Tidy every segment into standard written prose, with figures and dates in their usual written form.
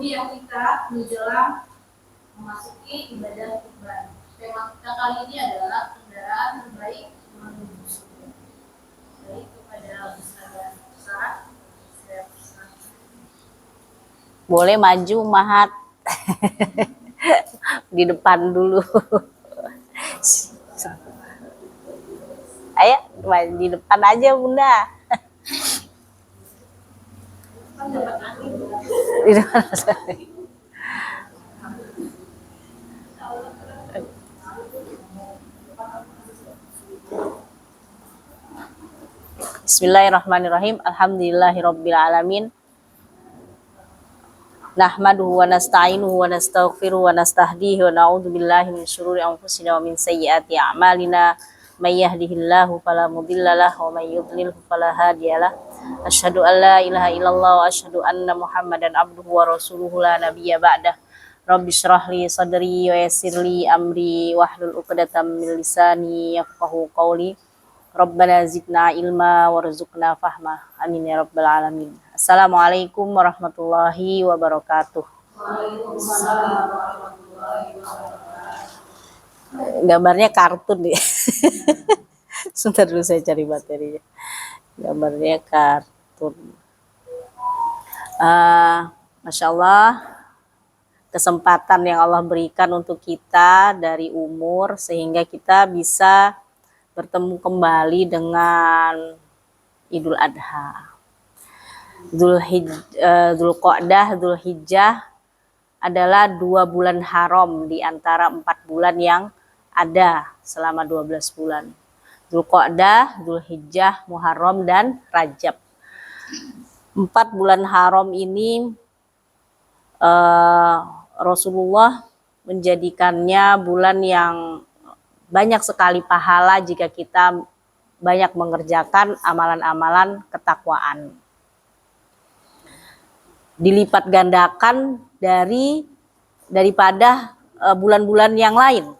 Kemudian kita menjelang memasuki ibadah kurban. Tema kita kali ini adalah kendaraan terbaik menuju surga. Baik, kepada Ustazah Sarah. Boleh maju Mahat. Di depan dulu. Ayo, di depan aja Bunda. Di depan. Bismillahirrahmanirrahim. Alhamdulillahirabbil alamin. Nahmaduhu wa nasta'inuhu wa nastaghfiruhu wa nastahdihi wa na'udzu billahi min syururi anfusina wa min sayyiati a'malina. May yahdihillahu fala mudhillalah wa may yudlilhu fala hadiyalah. Asyhadu an la ilaha illallah wa asyhadu anna Muhammadan abduhu wa rasuluhu la nabiyya ba'dah. Rabbi shrah li sadri wa yassir li amri wahlul 'uqdatam min lisani yafqahu qawli. Rabbana zidna ilma warzuqna fahma. Amin ya rabbal alamin. Assalamualaikum warahmatullahi wabarakatuh. Waalaikumsalam warahmatullahi wabarakatuh. Gambarnya kartun ya. Sebentar dulu saya cari materinya. Gambarnya kartun. Masya Allah, kesempatan yang Allah berikan untuk kita dari umur sehingga kita bisa bertemu kembali dengan Idul Adha. Dzulqa'dah, Dzulhijjah adalah 2 bulan haram di antara 4 bulan yang ada selama 12 bulan. Dzulqa'dah, Dzulhijjah, Muharram, dan Rajab. 4 bulan haram ini Rasulullah menjadikannya bulan yang banyak sekali pahala jika kita banyak mengerjakan amalan-amalan ketakwaan. Dilipat gandakan daripada bulan-bulan yang lain,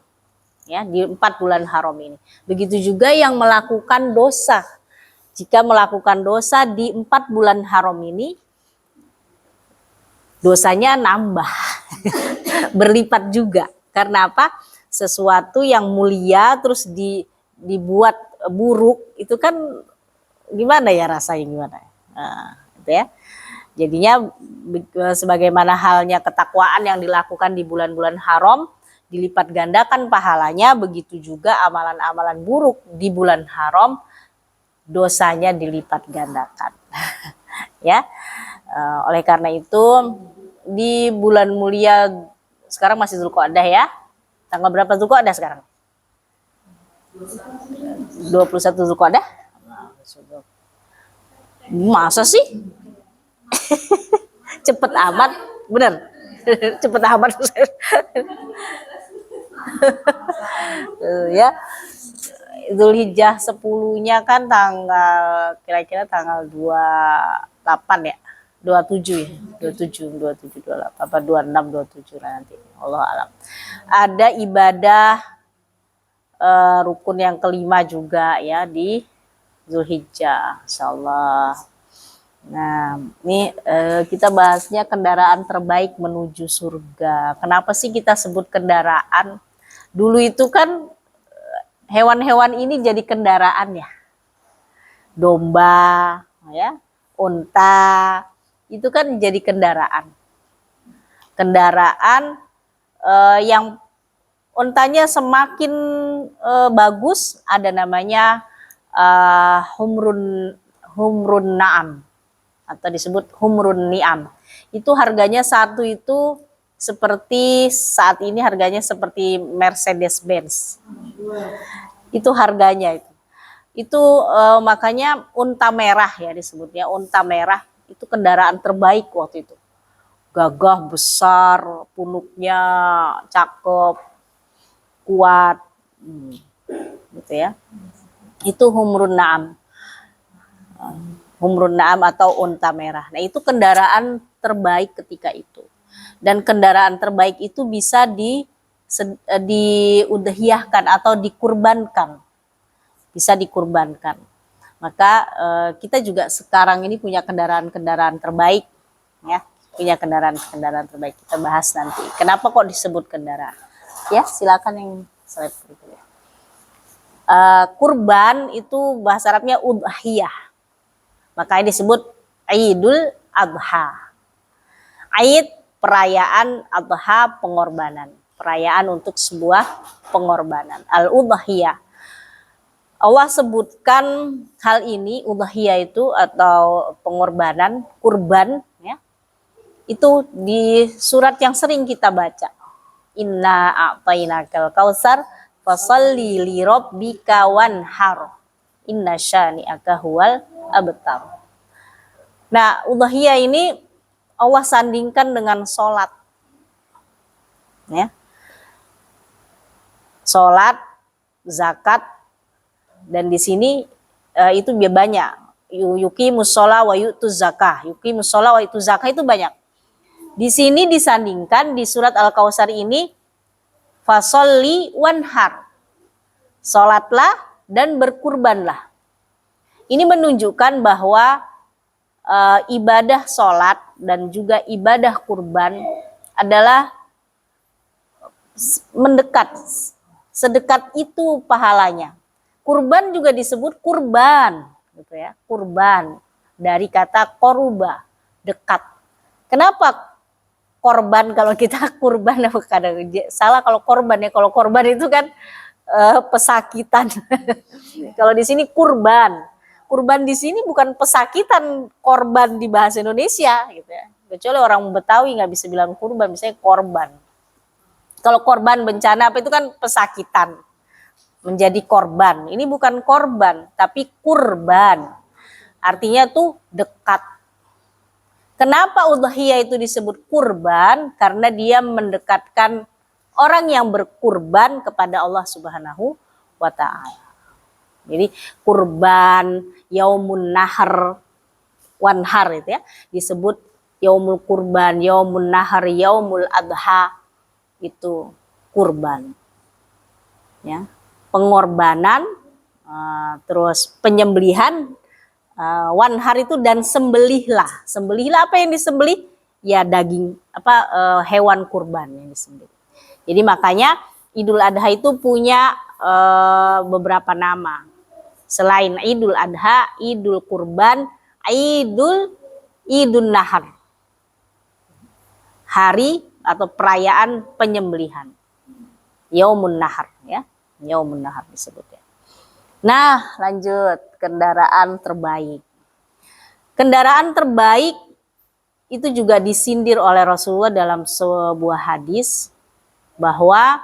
ya, di 4 bulan haram ini. Begitu juga yang melakukan dosa. Jika melakukan dosa di 4 bulan haram ini, dosanya nambah, berlipat juga. Karena apa? Sesuatu yang mulia terus dibuat buruk, itu kan gimana ya rasanya, gimana? Nah, gitu ya. Jadinya sebagaimana halnya ketakwaan yang dilakukan di bulan-bulan haram dilipat gandakan pahalanya, begitu juga amalan-amalan buruk di bulan haram dosanya dilipat gandakan. Ya. Oleh karena itu di bulan mulia sekarang masih Dzulqa'dah ya. Tanggal berapa Dzulqa'dah sekarang? 21 Dzulqa'dah? Masa sih? Cepet amat, bener. Cepet amat. Ya. Dzulhijjah 10-nya kan kira-kira tanggal 28 ya. 27 ya. 27, 28 apa 26, 27 nanti. Allah alam. Ada ibadah rukun yang kelima juga ya di Dzulhijjah, insyaallah. Nah, ini kita bahasnya kendaraan terbaik menuju surga. Kenapa sih kita sebut kendaraan? Dulu itu kan hewan-hewan ini jadi kendaraan ya. Domba, ya, unta, itu kan jadi kendaraan. Kendaraan yang untanya semakin bagus, ada namanya humrun na'am atau disebut humrun ni'am. Itu harganya satu itu seperti saat ini harganya seperti Mercedes-Benz. Itu harganya itu. Itu makanya unta merah ya disebutnya, unta merah itu kendaraan terbaik waktu itu. Gagah, besar, punuknya cakep, kuat, gitu ya. Itu humrun na'am. Humrun na'am atau unta merah. Nah, itu kendaraan terbaik ketika itu. Dan kendaraan terbaik itu bisa diudhiyahkan atau dikurbankan. Bisa dikurbankan. Maka kita juga sekarang ini punya kendaraan-kendaraan terbaik ya. punya kendaraan terbaik. Kita bahas nanti. Kenapa kok disebut kendaraan? Ya, silakan yang slide berikutnya. Kurban itu bahasa Arabnya udhiyah. Makanya disebut Idul Adha. Aid perayaan, adha pengorbanan. Perayaan untuk sebuah pengorbanan. Al-udhiyah. Allah sebutkan hal ini, udhiyah itu atau pengorbanan, kurban, ya. Itu di surat yang sering kita baca. Inna a'tainakal kautsar fasalli li rabbika wanhar. Inna syani'aka huwal abtar. Nah, udhiyah ini Allah sandingkan dengan sholat. Ya. Sholat, zakat, dan di sini itu banyak. Yuqimus sholat wa yu'tuz zakah. Yuqimus sholat wa yu'tuz zakah itu banyak. Di sini disandingkan di surat Al-Kautsar ini fasolli wanhar. Sholatlah dan berkurbanlah. Ini menunjukkan bahwa ibadah sholat dan juga ibadah kurban adalah mendekat, sedekat itu pahalanya. Kurban juga disebut kurban, gitu ya, kurban dari kata koruba, dekat. Kenapa korban kalau kita kurban? Kadang salah kalau korban ya, kalau korban itu kan pesakitan. Kalau di sini kurban. Kurban di sini bukan pesakitan korban di bahasa Indonesia gitu ya. Kecuali orang Betawi nggak bisa bilang kurban, misalnya korban. Kalau korban bencana apa itu kan pesakitan. Menjadi korban. Ini bukan korban, tapi kurban. Artinya tuh dekat. Kenapa udhiyah itu disebut kurban? Karena dia mendekatkan orang yang berkurban kepada Allah Subhanahu wa ta'ala. Jadi kurban, yaumun nahar, wanhar itu ya, disebut yaumul kurban, yaumun nahar, yaumul adha, itu kurban. Ya, pengorbanan, terus penyembelihan, wanhar itu dan sembelihlah. Sembelihlah apa yang disembelih? Ya daging hewan kurban yang disembelih. Jadi makanya Idul Adha itu punya beberapa nama. Selain Idul Adha, Idul Kurban, Idul Nahar. Hari atau perayaan penyembelihan. Yaumun Nahar ya. Yaumun Nahar disebutnya. Nah, lanjut kendaraan terbaik. Kendaraan terbaik itu juga disindir oleh Rasulullah dalam sebuah hadis bahwa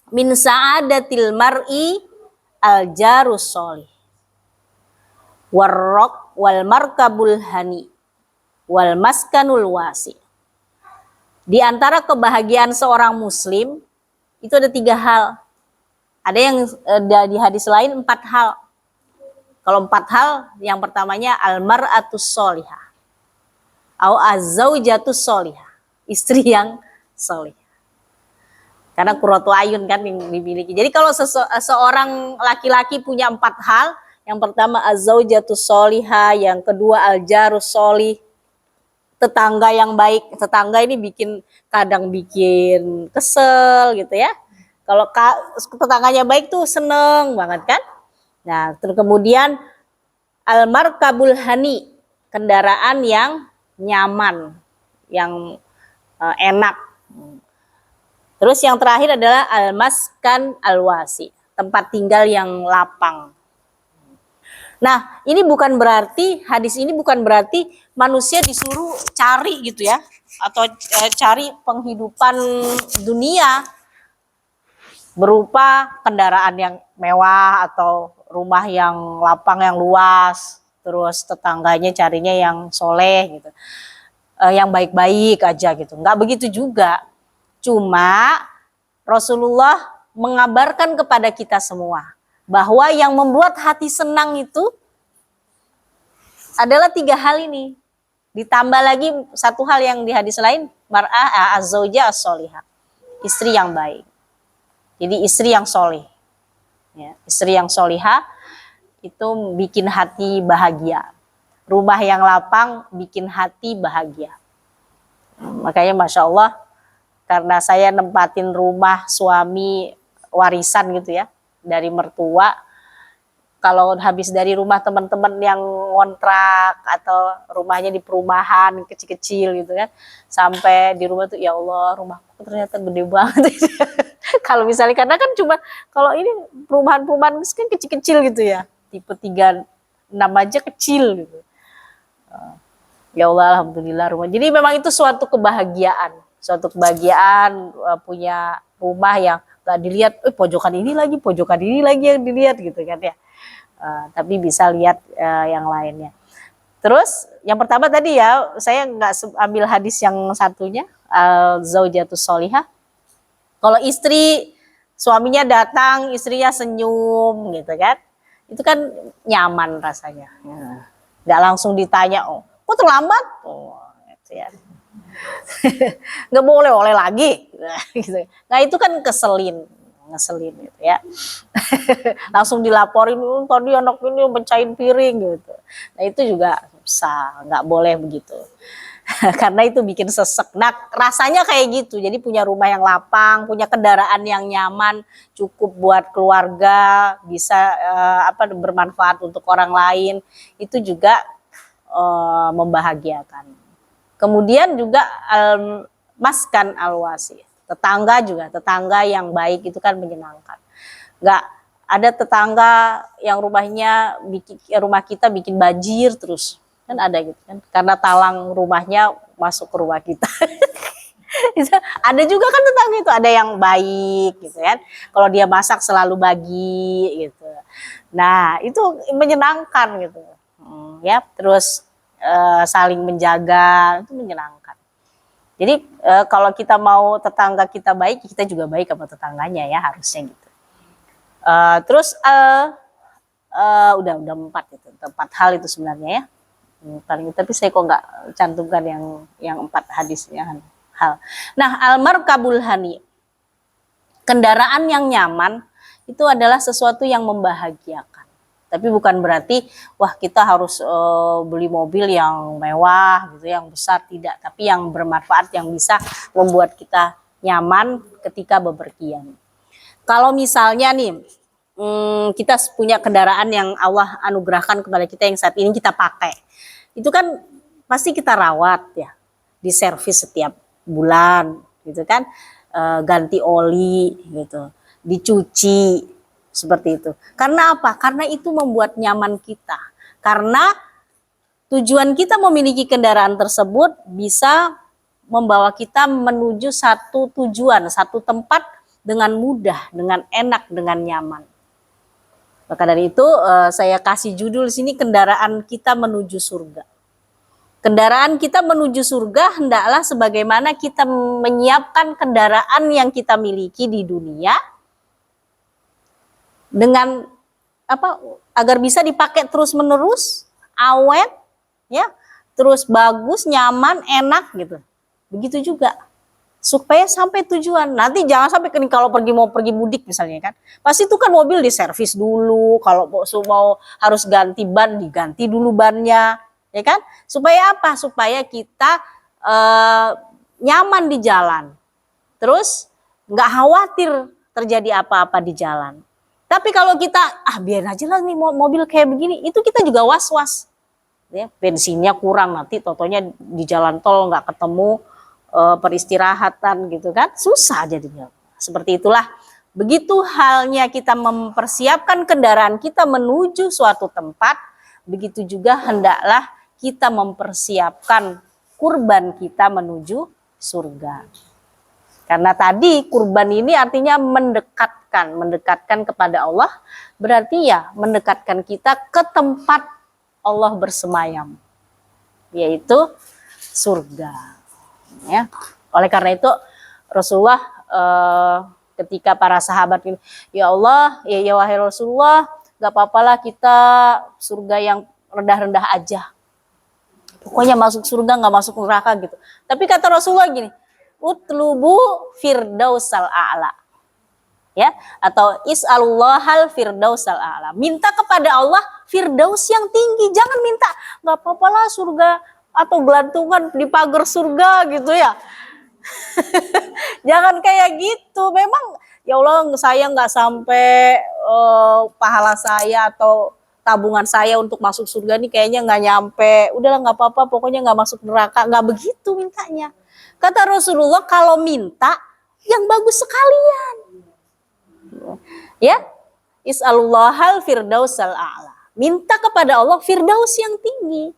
min sa'adatil mar'i al-jarus sholih warrok wal markabul hani wal maskanul wasi. Di antara kebahagiaan seorang muslim itu ada 3 hal. Ada yang di hadis lain 4 hal. Kalau 4 hal, yang pertamanya al-mar'atus sholihah au az-zaujatus sholihah, istri yang sholih. Karena qurratu ayun kan yang dimiliki. Jadi kalau seorang laki-laki punya 4 hal, yang pertama az-zaujatus sholihah, yang kedua al-jarus sholih, tetangga yang baik. Tetangga ini kadang bikin kesel gitu ya. Kalau tetangganya baik tuh seneng banget kan. Nah, terus kemudian al-markabul hani, kendaraan yang nyaman, yang enak. Terus yang terakhir adalah al-maskan al-wasi, tempat tinggal yang lapang. Nah, ini bukan berarti, hadis ini bukan berarti manusia disuruh cari gitu ya, atau cari penghidupan dunia berupa kendaraan yang mewah atau rumah yang lapang, yang luas, terus tetangganya carinya yang soleh gitu, yang baik-baik aja gitu. Nggak begitu juga. Cuma Rasulullah mengabarkan kepada kita semua bahwa yang membuat hati senang itu adalah 3 hal ini. Ditambah lagi 1 hal yang di hadis lain, mar'ah az-zaujah as-sholihah, istri yang baik. Jadi istri yang soleh, ya, istri yang solihah itu bikin hati bahagia. Rumah yang lapang bikin hati bahagia. Makanya Masya Allah, karena saya nempatin rumah suami warisan gitu ya, dari mertua. Kalau habis dari rumah teman-teman yang ngontrak atau rumahnya di perumahan kecil-kecil gitu kan, sampai di rumah tuh ya Allah rumahku ternyata gede banget. Kalau misalnya karena kan cuma kalau ini perumahan-perumahan kan kecil-kecil gitu ya, tipe 36 aja kecil gitu. Ya Allah alhamdulillah rumah. Jadi memang itu suatu kebahagiaan punya rumah yang gak dilihat, pojokan ini lagi yang dilihat gitu kan ya. Tapi bisa lihat yang lainnya. Terus yang pertama tadi ya, saya nggak ambil hadis yang satunya, zaujatus solihah. Kalau istri suaminya datang, istrinya senyum gitu kan, itu kan nyaman rasanya. Nggak langsung ditanya, oh kok terlambat? Oh, gitu ya. Nggak boleh oleh lagi. Gitu. Nah itu kan ngeselin gitu ya. Langsung dilaporin tadi anak ini mencain piring gitu. Nah itu juga susah, nggak boleh begitu. Karena itu bikin sesek. Nah rasanya kayak gitu. Jadi punya rumah yang lapang, punya kendaraan yang nyaman, cukup buat keluarga, bisa bermanfaat untuk orang lain. Itu juga membahagiakan. Kemudian juga maskan alwasi. Tetangga yang baik itu kan menyenangkan. Nggak ada tetangga yang rumah kita bikin banjir terus. Kan ada gitu kan. Karena talang rumahnya masuk ke rumah kita. Ada juga kan tetangga itu, ada yang baik gitu kan. Kalau dia masak selalu bagi gitu. Nah, itu menyenangkan gitu. Ya, terus saling menjaga itu menyenangkan. Jadi kalau kita mau tetangga kita baik, kita juga baik sama tetangganya ya, harusnya gitu. Terus udah 4 itu, 4 hal itu sebenarnya ya. Paling tapi saya kok nggak cantumkan yang 4 hadisnya hal. Nah, al-markabul hani, kendaraan yang nyaman itu adalah sesuatu yang membahagiakan. Tapi bukan berarti wah kita harus beli mobil yang mewah gitu, yang besar, tidak. Tapi yang bermanfaat, yang bisa membuat kita nyaman ketika bepergian. Kalau misalnya nih kita punya kendaraan yang Allah anugerahkan kepada kita yang saat ini kita pakai, itu kan pasti kita rawat ya, diservis setiap bulan gitu kan, ganti oli gitu, dicuci. Seperti itu. Karena apa? Karena itu membuat nyaman kita. Karena tujuan kita memiliki kendaraan tersebut bisa membawa kita menuju satu tujuan, satu tempat dengan mudah, dengan enak, dengan nyaman. Maka dari itu saya kasih judul sini, kendaraan kita menuju surga. Kendaraan kita menuju surga hendaklah sebagaimana kita menyiapkan kendaraan yang kita miliki di dunia, dengan agar bisa dipakai terus-menerus, awet ya, terus bagus, nyaman, enak gitu. Begitu juga supaya sampai tujuan. Nanti jangan sampai kalau mau pergi mudik misalnya kan, pasti itu kan mobil diservis dulu, kalau mau harus ganti ban, diganti dulu bannya ya kan, supaya apa? Supaya kita nyaman di jalan, terus nggak khawatir terjadi apa-apa di jalan. Tapi kalau kita biar aja lah nih mobil kayak begini, itu kita juga was-was. Ya, bensinnya kurang, nanti totonya di jalan tol nggak ketemu peristirahatan gitu kan, susah jadinya. Seperti itulah. Begitu halnya kita mempersiapkan kendaraan kita menuju suatu tempat, begitu juga hendaklah kita mempersiapkan kurban kita menuju surga. Karena tadi kurban ini artinya mendekatkan kepada Allah, berarti ya mendekatkan kita ke tempat Allah bersemayam, yaitu surga. Ya. Oleh karena itu Rasulullah ketika para sahabat ini, ya Allah, ya wahai Rasulullah, gak apa-apalah kita surga yang rendah-rendah aja. Pokoknya masuk surga gak masuk neraka gitu. Tapi kata Rasulullah gini, utlubu firdausal a'la. Ya, atau is'alullahal firdausal a'la. Minta kepada Allah firdaus yang tinggi, jangan minta enggak apa-apalah surga atau gelantungan di pagar surga gitu ya. Jangan kayak gitu. Memang ya Allah, saya nggak sampai pahala saya atau tabungan saya untuk masuk surga nih kayaknya nggak nyampe. Udahlah nggak apa-apa, pokoknya nggak masuk neraka. Nggak begitu mintanya. Kata Rasulullah, kalau minta yang bagus sekalian. Ya, is'alullahal firdausal a'la. Minta kepada Allah firdaus yang tinggi,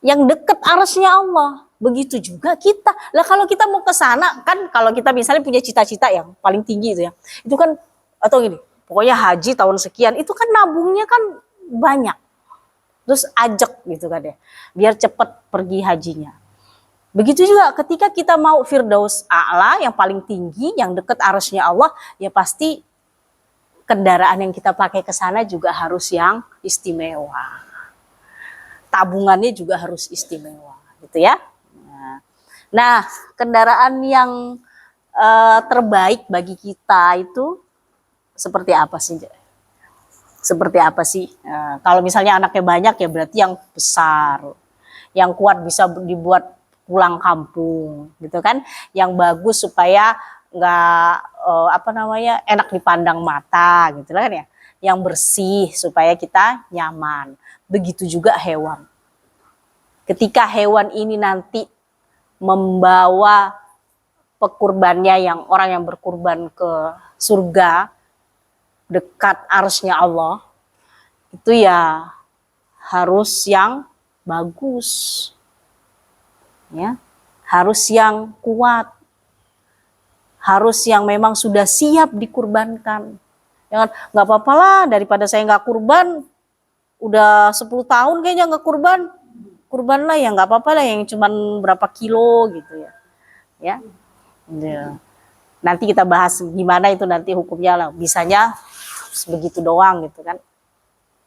yang dekat arasnya Allah. Begitu juga kita. Lah kalau kita mau ke sana kan, kalau kita misalnya punya cita-cita yang paling tinggi itu ya. Itu kan atau gini, pokoknya haji tahun sekian, itu kan nabungnya kan banyak. Terus ajak gitu kan ya. Biar cepat pergi hajinya. Begitu juga ketika kita mau firdaus a'la yang paling tinggi, yang dekat arasnya Allah, ya pasti kendaraan yang kita pakai ke sana juga harus yang istimewa. Tabungannya juga harus istimewa, gitu ya. Nah, kendaraan yang terbaik bagi kita itu seperti apa sih? Seperti apa sih? Kalau misalnya anaknya banyak ya berarti yang besar, yang kuat bisa dibuat pulang kampung, gitu kan? Yang bagus supaya nggak enak dipandang mata, gitu kan ya. Yang bersih supaya kita nyaman. Begitu juga hewan. Ketika hewan ini nanti membawa pekurbannya, yang orang yang berkurban ke surga dekat arsy-Nya Allah, itu ya harus yang bagus, ya, harus yang kuat, harus yang memang sudah siap dikurbankan. Jangan nggak apa-apa lah daripada saya nggak kurban, udah 10 tahun kayaknya nggak kurban, kurban lah ya nggak apa-apa lah yang cuman berapa kilo gitu ya. Ya. Nanti kita bahas gimana itu nanti hukumnya lah. Bisanya begitu doang gitu kan.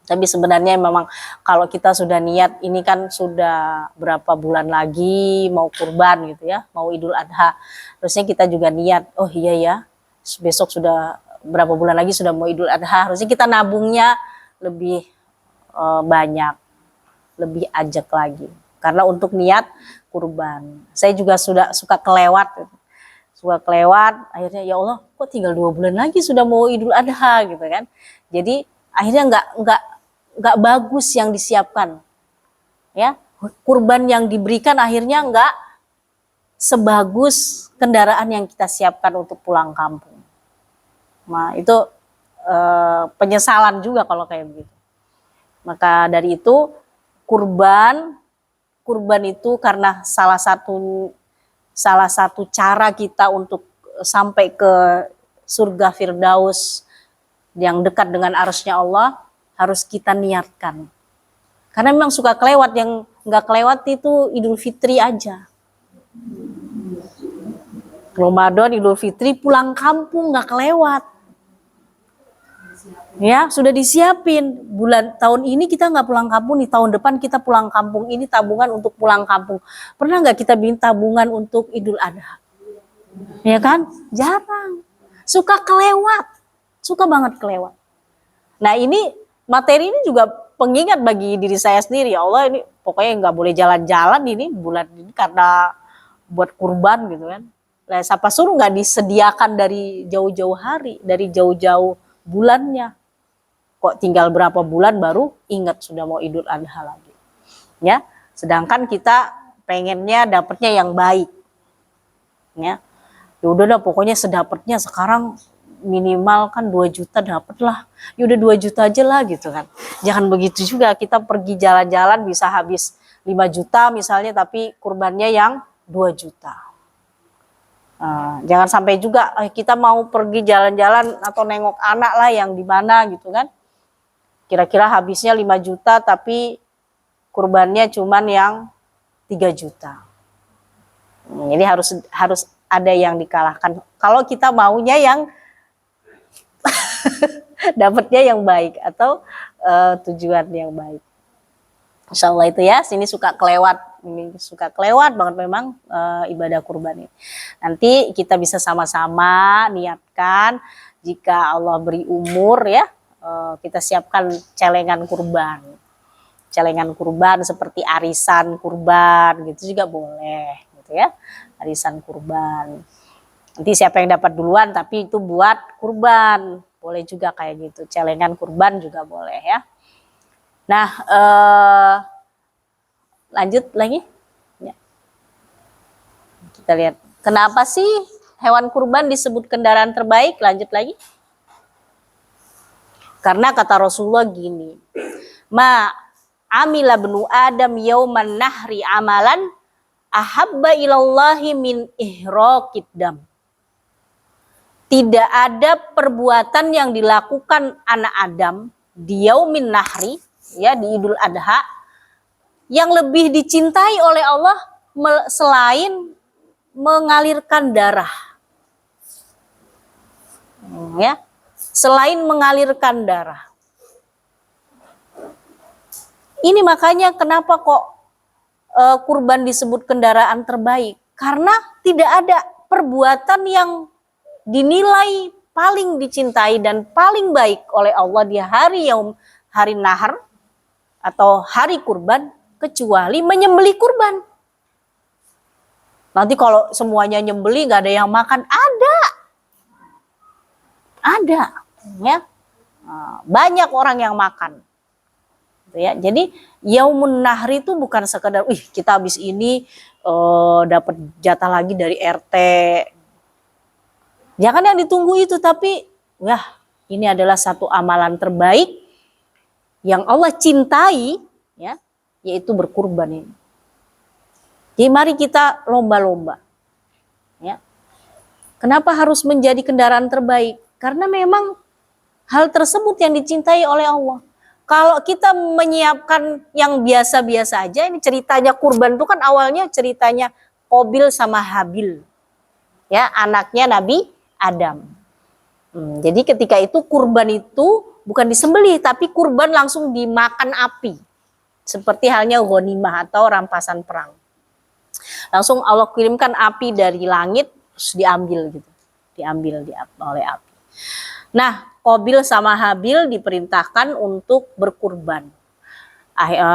Tapi sebenarnya memang kalau kita sudah niat, ini kan sudah berapa bulan lagi mau kurban gitu ya, mau Idul Adha. Harusnya kita juga niat, oh iya ya, besok sudah berapa bulan lagi sudah mau Idul Adha. Harusnya kita nabungnya lebih banyak, lebih ajak lagi. Karena untuk niat kurban. Saya juga sudah suka kelewat. Akhirnya ya Allah, kok tinggal 2 bulan lagi sudah mau Idul Adha gitu kan. Jadi akhirnya nggak bagus yang disiapkan. Ya, kurban yang diberikan akhirnya nggak sebagus kendaraan yang kita siapkan untuk pulang kampung. Nah, itu penyesalan juga kalau kayak begitu. Maka dari itu kurban itu karena salah satu cara kita untuk sampai ke surga Firdaus yang dekat dengan arasy-Nya Allah, harus kita niatkan. Karena memang suka kelewat, yang nggak kelewat itu Idul Fitri aja. Ramadan, Idul Fitri, pulang kampung nggak kelewat. Ya, sudah disiapin. Tahun ini kita nggak pulang kampung nih, tahun depan kita pulang kampung, ini tabungan untuk pulang kampung. Pernah nggak kita bikin tabungan untuk Idul Adha? Ya kan? Jarang. Suka kelewat. Suka banget kelewat. Nah, ini materi ini juga pengingat bagi diri saya sendiri. Ya Allah, ini pokoknya nggak boleh jalan-jalan ini bulan ini karena buat kurban gitu kan. Nah, siapa suruh nggak disediakan dari jauh-jauh hari, dari jauh-jauh bulannya. Kok tinggal berapa bulan baru ingat sudah mau Idul Adha lagi. Ya, sedangkan kita pengennya dapatnya yang baik. Ya. Ya udah dah, pokoknya sedapatnya sekarang minimal kan 2 juta dapat lah. Ya udah 2 juta aja lah gitu kan. Jangan begitu juga, kita pergi jalan-jalan bisa habis 5 juta misalnya, tapi kurbannya yang 2 juta. Jangan sampai juga kita mau pergi jalan-jalan atau nengok anak lah yang di mana gitu kan. Kira-kira habisnya 5 juta tapi kurbannya cuman yang 3 juta. Jadi harus ada yang dikalahkan. Kalau kita maunya yang dapatnya yang baik atau tujuan yang baik. Insya Allah itu ya, sini suka kelewat banget memang ibadah kurban ini. Nanti kita bisa sama-sama niatkan, jika Allah beri umur ya, kita siapkan celengan kurban. celengan kurban seperti arisan kurban gitu juga boleh gitu ya. Arisan kurban. Nanti siapa yang dapat duluan tapi itu buat kurban. Boleh juga kayak gitu. Celengan kurban juga boleh ya. Nah, lanjut lagi. Ya. Kita lihat. Kenapa sih hewan kurban disebut kendaraan terbaik? Lanjut lagi. Karena kata Rasulullah gini. Ma amila benu Adam yauman nahri amalan ahabba ilallahi min ihraqid dam. Tidak ada perbuatan yang dilakukan anak Adam di yaumin nahri, ya di Idul Adha, yang lebih dicintai oleh Allah selain mengalirkan darah. Ya, selain mengalirkan darah. Ini makanya kenapa kok kurban disebut kendaraan terbaik? Karena tidak ada perbuatan yang dinilai paling dicintai dan paling baik oleh Allah di hari nahar atau hari kurban kecuali menyembelih kurban. Nanti kalau semuanya nyembelih nggak ada yang makan, ada ya, banyak orang yang makan. Ya, jadi Yaumun Nahri itu bukan sekedar kita habis ini dapat jatah lagi dari RT. Jangan yang ditunggu itu, tapi ini adalah satu amalan terbaik yang Allah cintai, ya, yaitu berkurban ini. Jadi mari kita lomba-lomba. Ya. Kenapa harus menjadi kendaraan terbaik? Karena memang hal tersebut yang dicintai oleh Allah. Kalau kita menyiapkan yang biasa-biasa aja, ini ceritanya kurban itu kan awalnya ceritanya Qabil sama Habil. Ya, anaknya Nabi Adam. Jadi ketika itu kurban itu bukan disembelih, tapi kurban langsung dimakan api. Seperti halnya ghanimah atau rampasan perang. Langsung Allah kirimkan api dari langit, terus diambil gitu. Diambil oleh api. Nah, Qabil sama Habil diperintahkan untuk berkurban.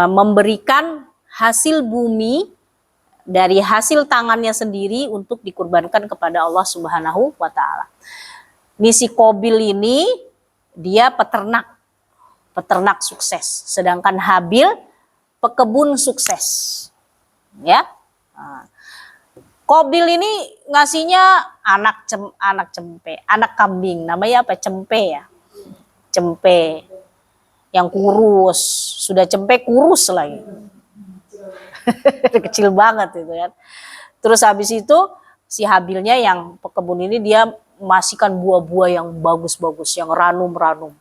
Memberikan hasil bumi dari hasil tangannya sendiri untuk dikurbankan kepada Allah Subhanahu wa taala. Si Qabil ini dia peternak sukses, sedangkan Habil pekebun sukses. Ya. Qabil ini ngasihnya anak kambing, namanya apa? Cempe ya. Cempe yang kurus, sudah cempe kurus lagi. Kecil banget itu kan. Terus habis itu si Habilnya yang pekebun ini dia masihkan buah-buah yang bagus-bagus, yang ranum-ranum.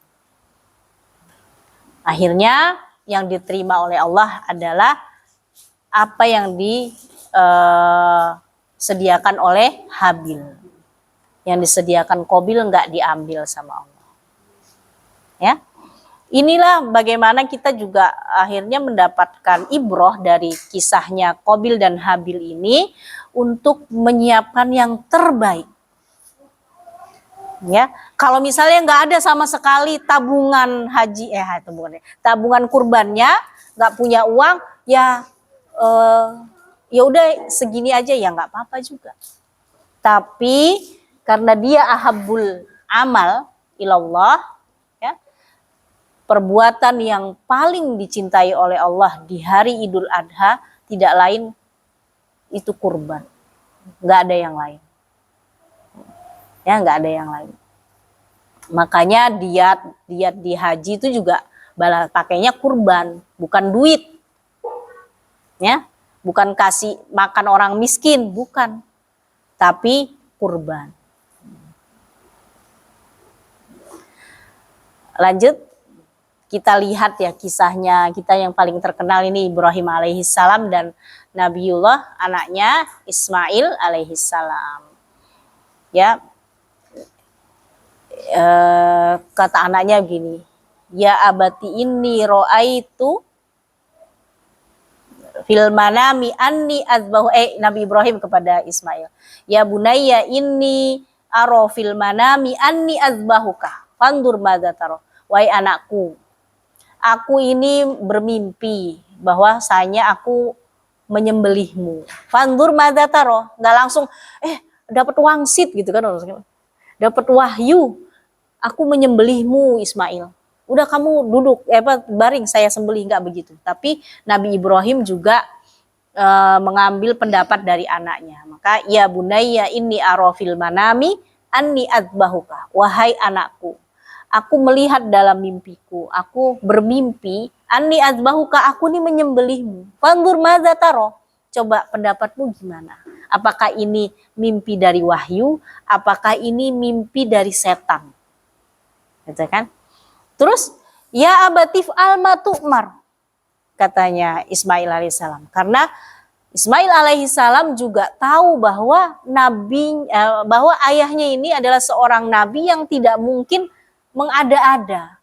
Akhirnya yang diterima oleh Allah adalah apa yang disediakan oleh Habil. Yang disediakan Qabil enggak diambil sama Allah. Ya. Inilah bagaimana kita juga akhirnya mendapatkan ibroh dari kisahnya Qabil dan Habil ini untuk menyiapkan yang terbaik. Ya, kalau misalnya nggak ada sama sekali tabungan tabungan kurbannya, nggak punya uang, ya udah segini aja ya nggak apa-apa juga. Tapi karena dia ahabul amal ilallah, perbuatan yang paling dicintai oleh Allah di hari Idul Adha tidak lain itu kurban. Nggak ada yang lain. Ya, nggak ada yang lain. Makanya diat di haji itu juga pakainya kurban, bukan duit. Ya, bukan kasih makan orang miskin, bukan. Tapi kurban. Lanjut. Kita lihat ya kisahnya kita yang paling terkenal ini Ibrahim alaihissalam dan Nabiullah anaknya Ismail alaihissalam. Ya, kata anaknya begini, ya abati inni ro'aitu fil manami anni azbahu Nabi Ibrahim kepada Ismail, ya bunayya inni aro fil manami anni azbahuka fandur madza taro. Wahai anakku, aku ini bermimpi bahwasanya aku menyembelihmu. Fandur madza taro, nggak langsung dapat wangsit gitu kan, dapat wahyu, aku menyembelihmu Ismail. Udah kamu duduk, baring saya sembelih, nggak begitu. Tapi Nabi Ibrahim juga mengambil pendapat dari anaknya. Maka ya bunayya inni arafil manami anni adbahuka. Wahai anakku, aku melihat dalam mimpiku, aku bermimpi anni adbahuka, aku ini menyembelihmu. Fandur madza taro. Coba pendapatmu gimana? Apakah ini mimpi dari wahyu? Apakah ini mimpi dari setan? Gitu kan? Terus ya abatif alma tu'mar, katanya Ismail alaihissalam. Karena Ismail alaihissalam juga tahu bahwa bahwa ayahnya ini adalah seorang nabi yang tidak mungkin mengada-ada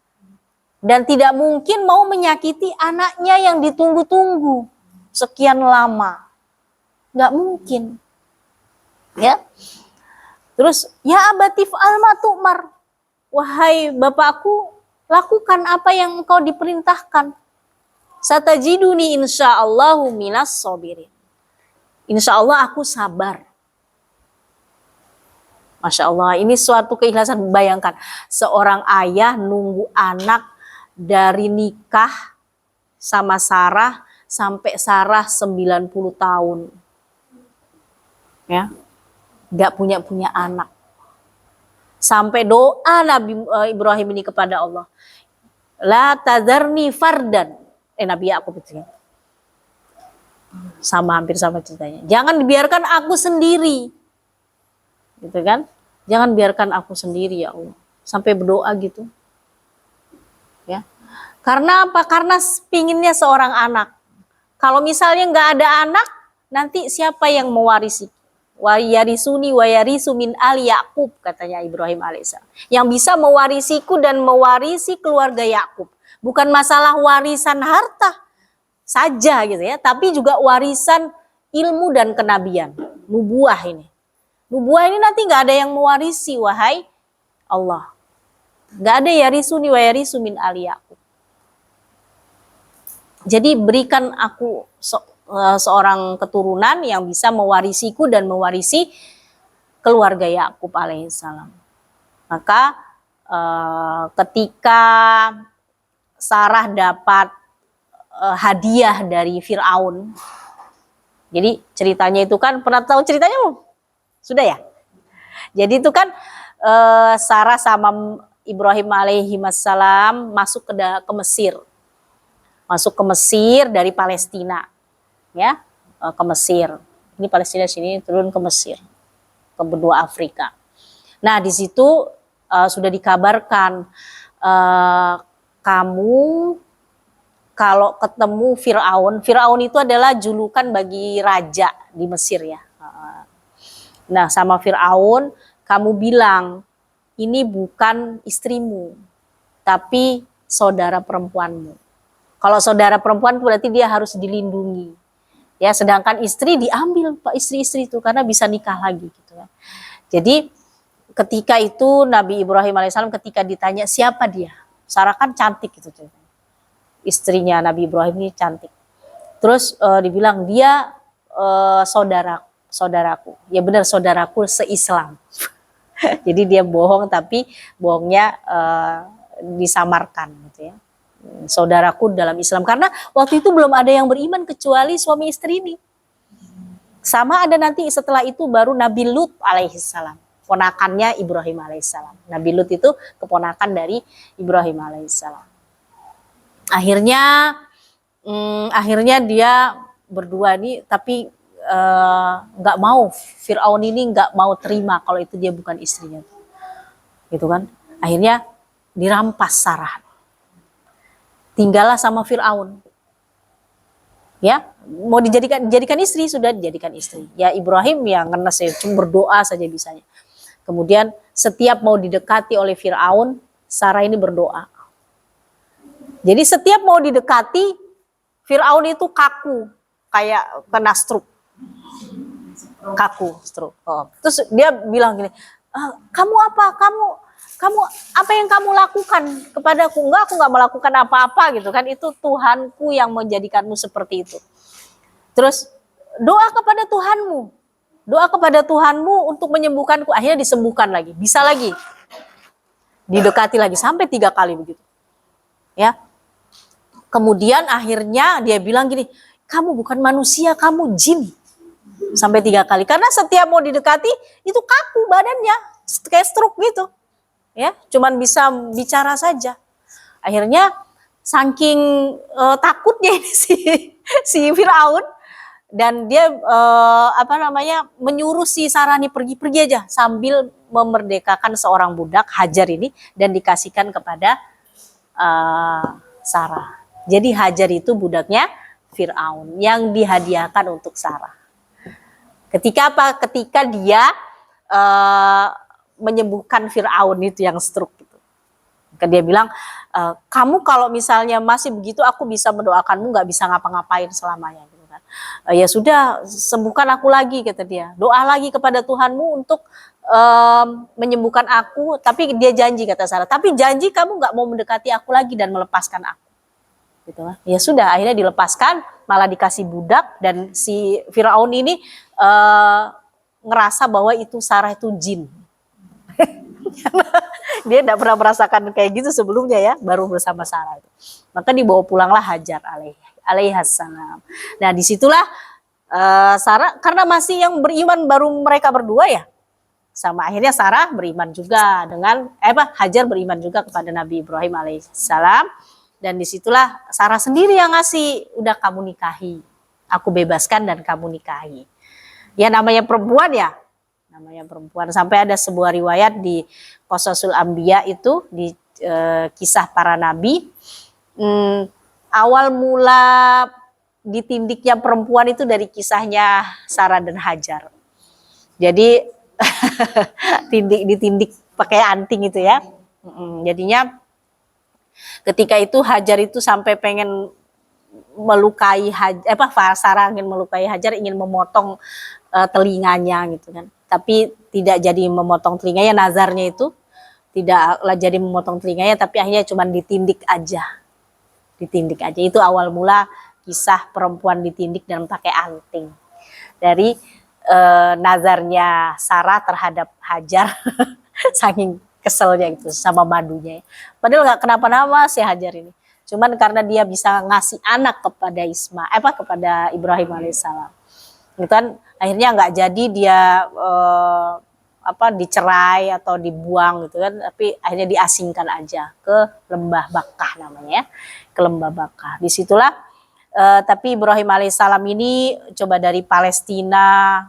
dan tidak mungkin mau menyakiti anaknya yang ditunggu-tunggu sekian lama. Nggak mungkin. Ya. Terus ya abatif alma tu'mar, wahai bapakku, lakukan apa yang engkau diperintahkan. Satajiduni insyaallahu minas sabirin. Insya Allah aku sabar. Masya Allah, ini suatu keikhlasan. Bayangkan seorang ayah nunggu anak dari nikah sama Sarah sampai Sarah 90 tahun. Ya, gak punya anak. Sampai doa Nabi Ibrahim ini kepada Allah. La tazarni fardan. Nabi Yakub itu ya. Hampir sama ceritanya. Jangan biarkan aku sendiri. Gitu kan? Jangan biarkan aku sendiri ya Allah. Sampai berdoa gitu. Ya. Karena apa? Karena pinginnya seorang anak. Kalau misalnya nggak ada anak, nanti siapa yang mewarisi? Wa yarisuni wa yarisu min ali Yakub, katanya Ibrahim alaihissalam. Yang bisa mewarisiku dan mewarisi keluarga Yakub. Bukan masalah warisan harta saja gitu ya, tapi juga warisan ilmu dan kenabian, nubuah ini. Nubuah ini nanti nggak ada yang mewarisi, wahai Allah. Nggak ada yarisuni wa yarisu min ali Yakub. Jadi berikan aku seorang keturunan yang bisa mewarisiku dan mewarisi keluarga Yakub alaihissalam. Maka ketika Sarah dapat hadiah dari Fir'aun. Jadi ceritanya itu kan, pernah tahu ceritanya belum? Sudah ya? Jadi itu kan Sarah sama Ibrahim alaihissalam masuk ke Mesir. Masuk ke Mesir dari Palestina. Ya, ke Mesir. Ini Palestina sini turun ke Mesir. Ke benua Afrika. Nah, di situ sudah dikabarkan kamu kalau ketemu Fir'aun itu adalah julukan bagi raja di Mesir ya. Nah, sama Fir'aun kamu bilang, ini bukan istrimu, tapi saudara perempuanmu. Kalau saudara perempuan berarti dia harus dilindungi. Ya, sedangkan istri diambil Pak, istri-istri itu karena bisa nikah lagi gitu ya. Jadi ketika itu Nabi Ibrahim alaihissalam ketika ditanya siapa dia, Sarah kan cantik gitu tuh. Istrinya Nabi Ibrahim ini cantik. Terus dibilang dia saudaraku. Ya benar, saudaraku se-Islam. Jadi dia bohong tapi bohongnya disamarkan gitu ya. Saudaraku dalam Islam, karena waktu itu belum ada yang beriman kecuali suami istri ini. Sama ada nanti setelah itu baru Nabi Lut alaihissalam, ponakannya Ibrahim alaihissalam. Nabi Lut itu keponakan dari Ibrahim alaihissalam. Akhirnya dia berdua nih, tapi nggak mau, Fir'aun ini nggak mau terima kalau itu dia bukan istrinya, gitu kan. Akhirnya dirampas Sarah, tinggallah sama Fir'aun. Ya, mau dijadikan istri, sudah dijadikan istri. Ya Ibrahim yang ngenes ya, cuma berdoa saja bisanya. Kemudian setiap mau didekati oleh Fir'aun, Sarah ini berdoa. Jadi setiap mau didekati, Fir'aun itu kaku, kayak kena stroke. Kaku, stroke. Oh. Terus dia bilang gini, kamu apa? kamu apa yang kamu lakukan kepadaku? Enggak, aku nggak melakukan apa-apa gitu kan. Itu Tuhanku yang menjadikanmu seperti itu. Terus doa kepada Tuhanmu. Doa kepada Tuhanmu untuk menyembuhkanku. Akhirnya disembuhkan lagi. Bisa lagi. Didekati lagi sampai 3 kali begitu. Ya. Kemudian akhirnya dia bilang gini, kamu bukan manusia, kamu jin. Sampai 3 kali. Karena setiap mau didekati itu kaku badannya. Kayak stroke gitu. Ya, cuman bisa bicara saja. Akhirnya saking takutnya ini si Firaun, dan dia menyuruh si Sarah ini pergi aja sambil memerdekakan seorang budak Hajar ini dan dikasihkan kepada Sarah. Jadi Hajar itu budaknya Firaun yang dihadiahkan untuk Sarah. Ketika dia menyembuhkan Firaun itu yang stroke gitu. Dia bilang, kamu kalau misalnya masih begitu, aku bisa mendoakanmu, nggak bisa ngapa-ngapain selamanya. Gitu kan. Ya sudah, sembuhkan aku lagi, kata dia. Doa lagi kepada Tuhanmu untuk menyembuhkan aku. Tapi dia janji, kata Sarah. Tapi janji kamu nggak mau mendekati aku lagi dan melepaskan aku. Gitu kan. Ya sudah, akhirnya dilepaskan, malah dikasih budak, dan si Firaun ini ngerasa bahwa itu Sarah itu jin. Dia tidak pernah merasakan kayak gitu sebelumnya ya, baru bersama Sarah. Maka dibawa pulanglah Hajar alaihassalam. Nah disitulah Sarah, karena masih yang beriman baru mereka berdua ya, sama akhirnya Sarah beriman juga dengan Hajar beriman juga kepada Nabi Ibrahim alaihissalam. Dan disitulah Sarah sendiri yang ngasih, udah kamu nikahi, aku bebaskan dan kamu nikahi. Ya namanya perempuan ya. Sampai ada sebuah riwayat di Qasasul Anbiya itu di kisah para nabi, awal mula ditindiknya perempuan itu dari kisahnya Sarah dan Hajar. Jadi ditindik pakai anting itu ya. Jadinya ketika itu Hajar itu sampai pengen melukai Sarah ingin melukai Hajar, ingin memotong telinganya gitu kan. Tapi tidak jadi memotong telinganya, nazarnya itu tidaklah jadi memotong telinganya, tapi akhirnya cuma ditindik aja. Itu awal mula kisah perempuan ditindik dan pakai anting. Dari nazarnya Sarah terhadap Hajar, saking keselnya itu sama madunya. Padahal nggak kenapa-napa si Hajar ini. Cuman karena dia bisa ngasih anak kepada kepada Ibrahim alaihissalam. Itu kan akhirnya nggak jadi dia dicerai atau dibuang gitu kan, tapi akhirnya diasingkan aja ke lembah Bakkah namanya ya, ke lembah Bakkah. Disitulah tapi Ibrahim alaihissalam ini coba dari Palestina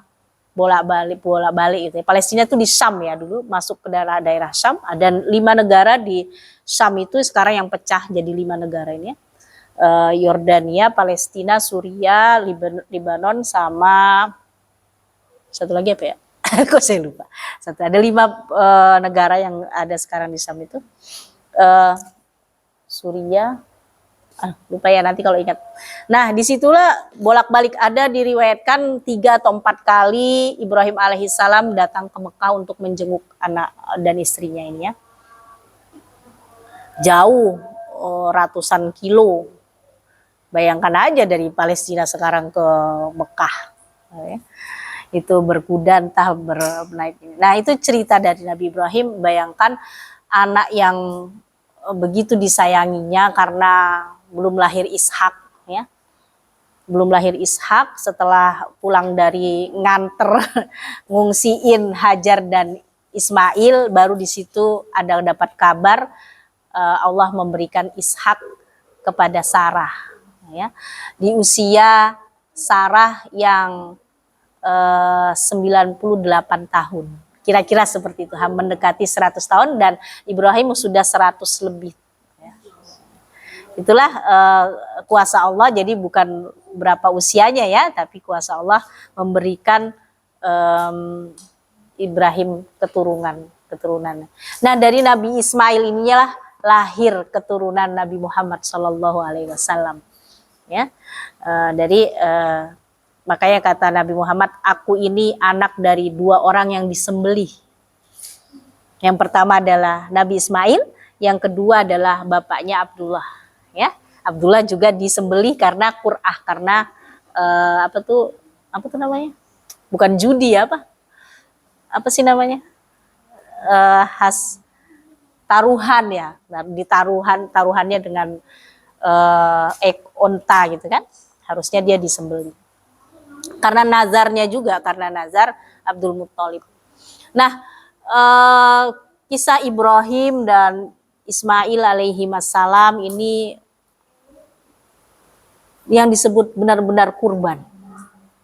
bolak-balik gitu ya. Palestina itu di Syam ya dulu, masuk ke daerah Syam. Ada 5 negara di Syam itu sekarang yang pecah jadi 5 negara ini ya. Yordania, Palestina, Suria, Libanon, sama satu lagi apa ya? Kok saya lupa. Ada 5 negara yang ada sekarang di Syam itu. Suria, lupa ya nanti kalau ingat. Nah disitulah bolak-balik ada diriwayatkan 3 atau 4 kali Ibrahim alaihissalam datang ke Mekah untuk menjenguk anak dan istrinya ini ya. Jauh, ratusan kilo. Bayangkan aja dari Palestina sekarang ke Mekah. Ya. Itu berkuda entah bernaik. Nah itu cerita dari Nabi Ibrahim. Bayangkan anak yang begitu disayanginya karena belum lahir Ishak ya. Belum lahir Ishak, setelah pulang dari nganter ngungsiin Hajar dan Ismail, baru di situ ada dapat kabar Allah memberikan Ishak kepada Sarah ya. Di usia Sarah yang 98 tahun. Kira-kira seperti itu, mendekati 100 tahun dan Ibrahim sudah 100 lebih. Ya. Itulah kuasa Allah, jadi bukan berapa usianya ya, tapi kuasa Allah memberikan Ibrahim keturunan. Nah dari Nabi Ismail inilah lahir keturunan Nabi Muhammad SAW. Ya, makanya kata Nabi Muhammad, aku ini anak dari 2 orang yang disembelih. Yang pertama adalah Nabi Ismail, yang kedua adalah bapaknya Abdullah. Ya, Abdullah juga disembelih karena qur'ah, karena apa tuh namanya? Bukan judi, apa sih namanya? Khas taruhan ya, taruhannya dengan onta gitu kan, harusnya dia disembelih. Karena nazarnya juga, karena nazar Abdul Muthalib. Nah, kisah Ibrahim dan Ismail alaihi wassalam ini yang disebut benar-benar kurban.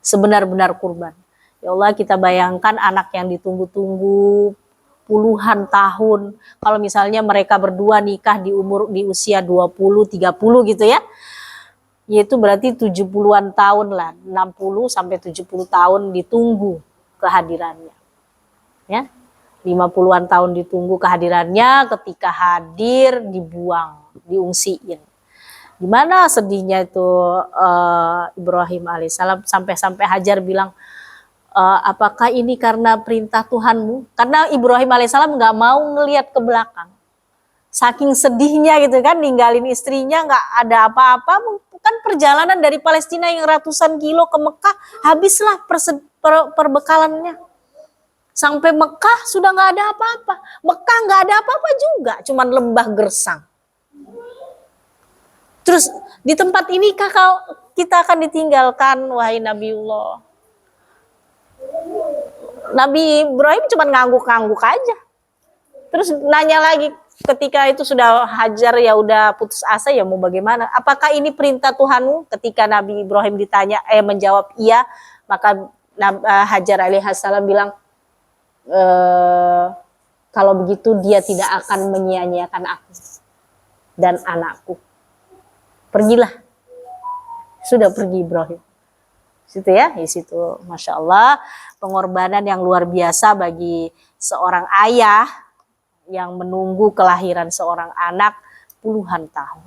Sebenar-benar kurban. Ya Allah, kita bayangkan anak yang ditunggu-tunggu puluhan tahun. Kalau misalnya mereka berdua nikah di usia 20, 30 gitu ya. Yaitu berarti 70-an tahun lah, 60 sampai 70 tahun ditunggu kehadirannya. Ya. 50-an tahun ditunggu kehadirannya, ketika hadir dibuang, diungsiin. Gimana sedihnya itu Ibrahim alaihissalam, sampai Hajar bilang, apakah ini karena perintah Tuhanmu? Karena Ibrahim alaihissalam nggak mau ngelihat ke belakang. Saking sedihnya gitu kan, ninggalin istrinya, nggak ada apa-apa. Kan perjalanan dari Palestina yang ratusan kilo ke Mekah, habislah perbekalannya. Sampai Mekah sudah nggak ada apa-apa. Mekah nggak ada apa-apa juga, cuman lembah gersang. Terus di tempat ini kita akan ditinggalkan, wahai Nabiullah. Nabi Ibrahim cuma ngangguk-ngangguk aja. Terus nanya lagi, ketika itu sudah Hajar ya udah putus asa, ya mau bagaimana? Apakah ini perintah Tuhanmu? Ketika Nabi Ibrahim ditanya, menjawab iya, maka Hajar alaihissalam bilang, kalau begitu dia tidak akan menyia-nyiakan aku dan anakku. Pergilah. Sudah pergi Ibrahim. Situ ya, di situ Masya Allah, pengorbanan yang luar biasa bagi seorang ayah yang menunggu kelahiran seorang anak puluhan tahun.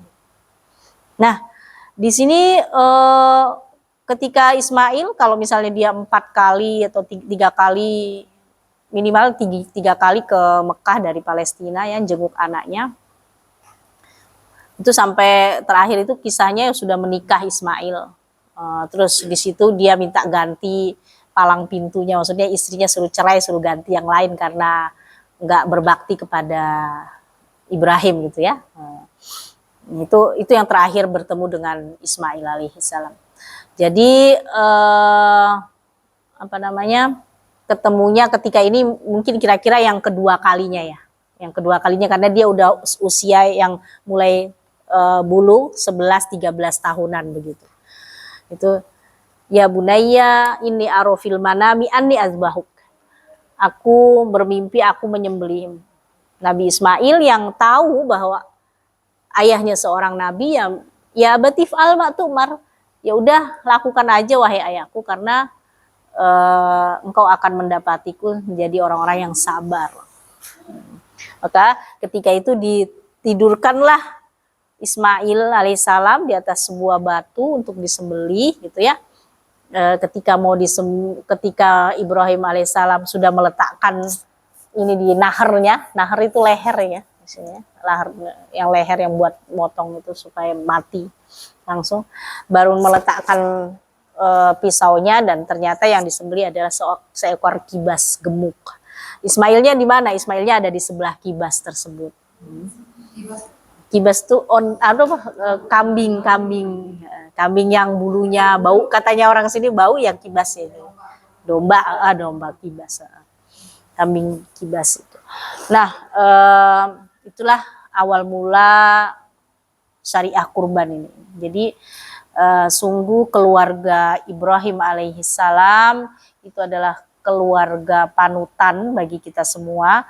Nah, di sini ketika Ismail, kalau misalnya dia 4 kali atau 3 kali, minimal 3 kali ke Mekah dari Palestina ya, jenguk anaknya. Itu sampai terakhir itu kisahnya sudah menikah Ismail. Terus di situ dia minta ganti palang pintunya, maksudnya istrinya suruh cerai, suruh ganti yang lain karena nggak berbakti kepada Ibrahim gitu ya. Itu yang terakhir bertemu dengan Ismail alaihissalam. Jadi ketemunya ketika ini mungkin kira-kira yang kedua kalinya ya. Yang kedua kalinya karena dia udah usia yang mulai buluh 11-13 tahunan begitu. Itu ya bunayya inni arofil manami anni azbahuk. Aku bermimpi aku menyembelih. Nabi Ismail yang tahu bahwa ayahnya seorang nabi, ya batif alma tumar, ya udah lakukan aja wahai ayahku, karena engkau akan mendapatiku menjadi orang-orang yang sabar. Maka ketika itu ditidurkanlah Ismail alaihissalam di atas sebuah batu untuk disembelih gitu ya. Ketika Ibrahim alaihissalam sudah meletakkan ini di naharnya, nahar itu leher ya, misalnya leher yang buat motong itu supaya mati langsung, baru meletakkan pisaunya, dan ternyata yang disembelih adalah seekor kibas gemuk. Ismailnya di mana? Ismailnya ada di sebelah kibas tersebut. Kibas itu kambing yang bulunya bau, katanya orang sini bau, yang kibas ini domba kibas, kambing kibas itu. Nah, itulah awal mula syariah kurban ini. Jadi sungguh keluarga Ibrahim alaihissalam itu adalah keluarga panutan bagi kita semua.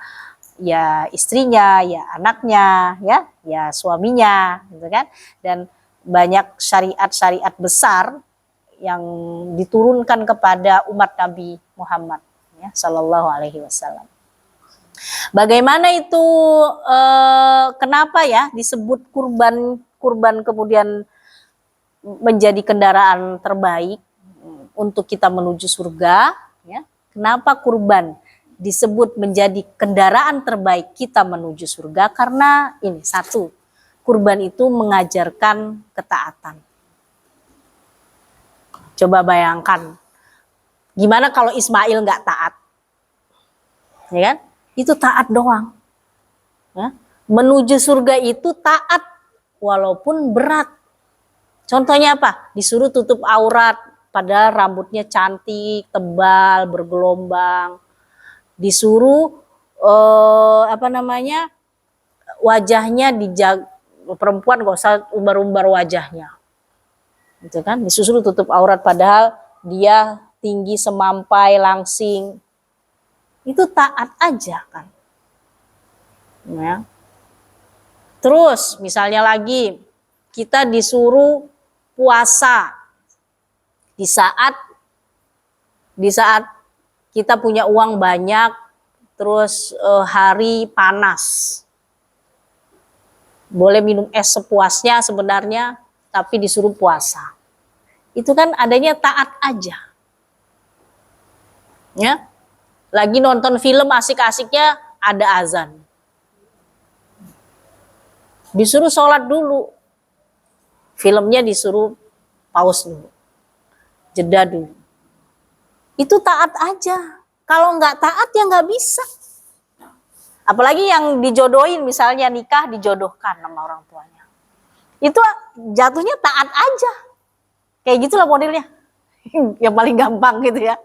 Ya istrinya, ya anaknya, ya suaminya, gitu kan. Dan banyak syariat-syariat besar yang diturunkan kepada umat Nabi Muhammad, ya, Sallallahu Alaihi Wasallam. Bagaimana itu? Kenapa ya disebut kurban kemudian menjadi kendaraan terbaik untuk kita menuju surga? Ya, kenapa kurban disebut menjadi kendaraan terbaik kita menuju surga? Karena ini satu, kurban itu mengajarkan ketaatan. Coba bayangkan, gimana kalau Ismail nggak taat? Ya kan? Itu taat doang. Ya. Menuju surga itu taat walaupun berat. Contohnya apa? Disuruh tutup aurat, padahal rambutnya cantik, tebal, bergelombang. Disuruh wajahnya dijaga, perempuan gak usah umbar-umbar wajahnya. Gitu kan? Disuruh tutup aurat padahal dia tinggi semampai, langsing. Itu taat aja kan. Ya. Terus misalnya lagi kita disuruh puasa di saat kita punya uang banyak, terus hari panas. Boleh minum es sepuasnya sebenarnya, tapi disuruh puasa. Itu kan adanya taat aja. Ya. Lagi nonton film asik-asiknya ada azan. Disuruh sholat dulu. Filmnya disuruh pause dulu. Jeda dulu. Itu taat aja. Kalau nggak taat ya nggak bisa. Apalagi yang dijodohin, misalnya nikah dijodohkan sama orang tuanya. Itu jatuhnya taat aja. Kayak gitulah modelnya. Yang paling gampang gitu ya.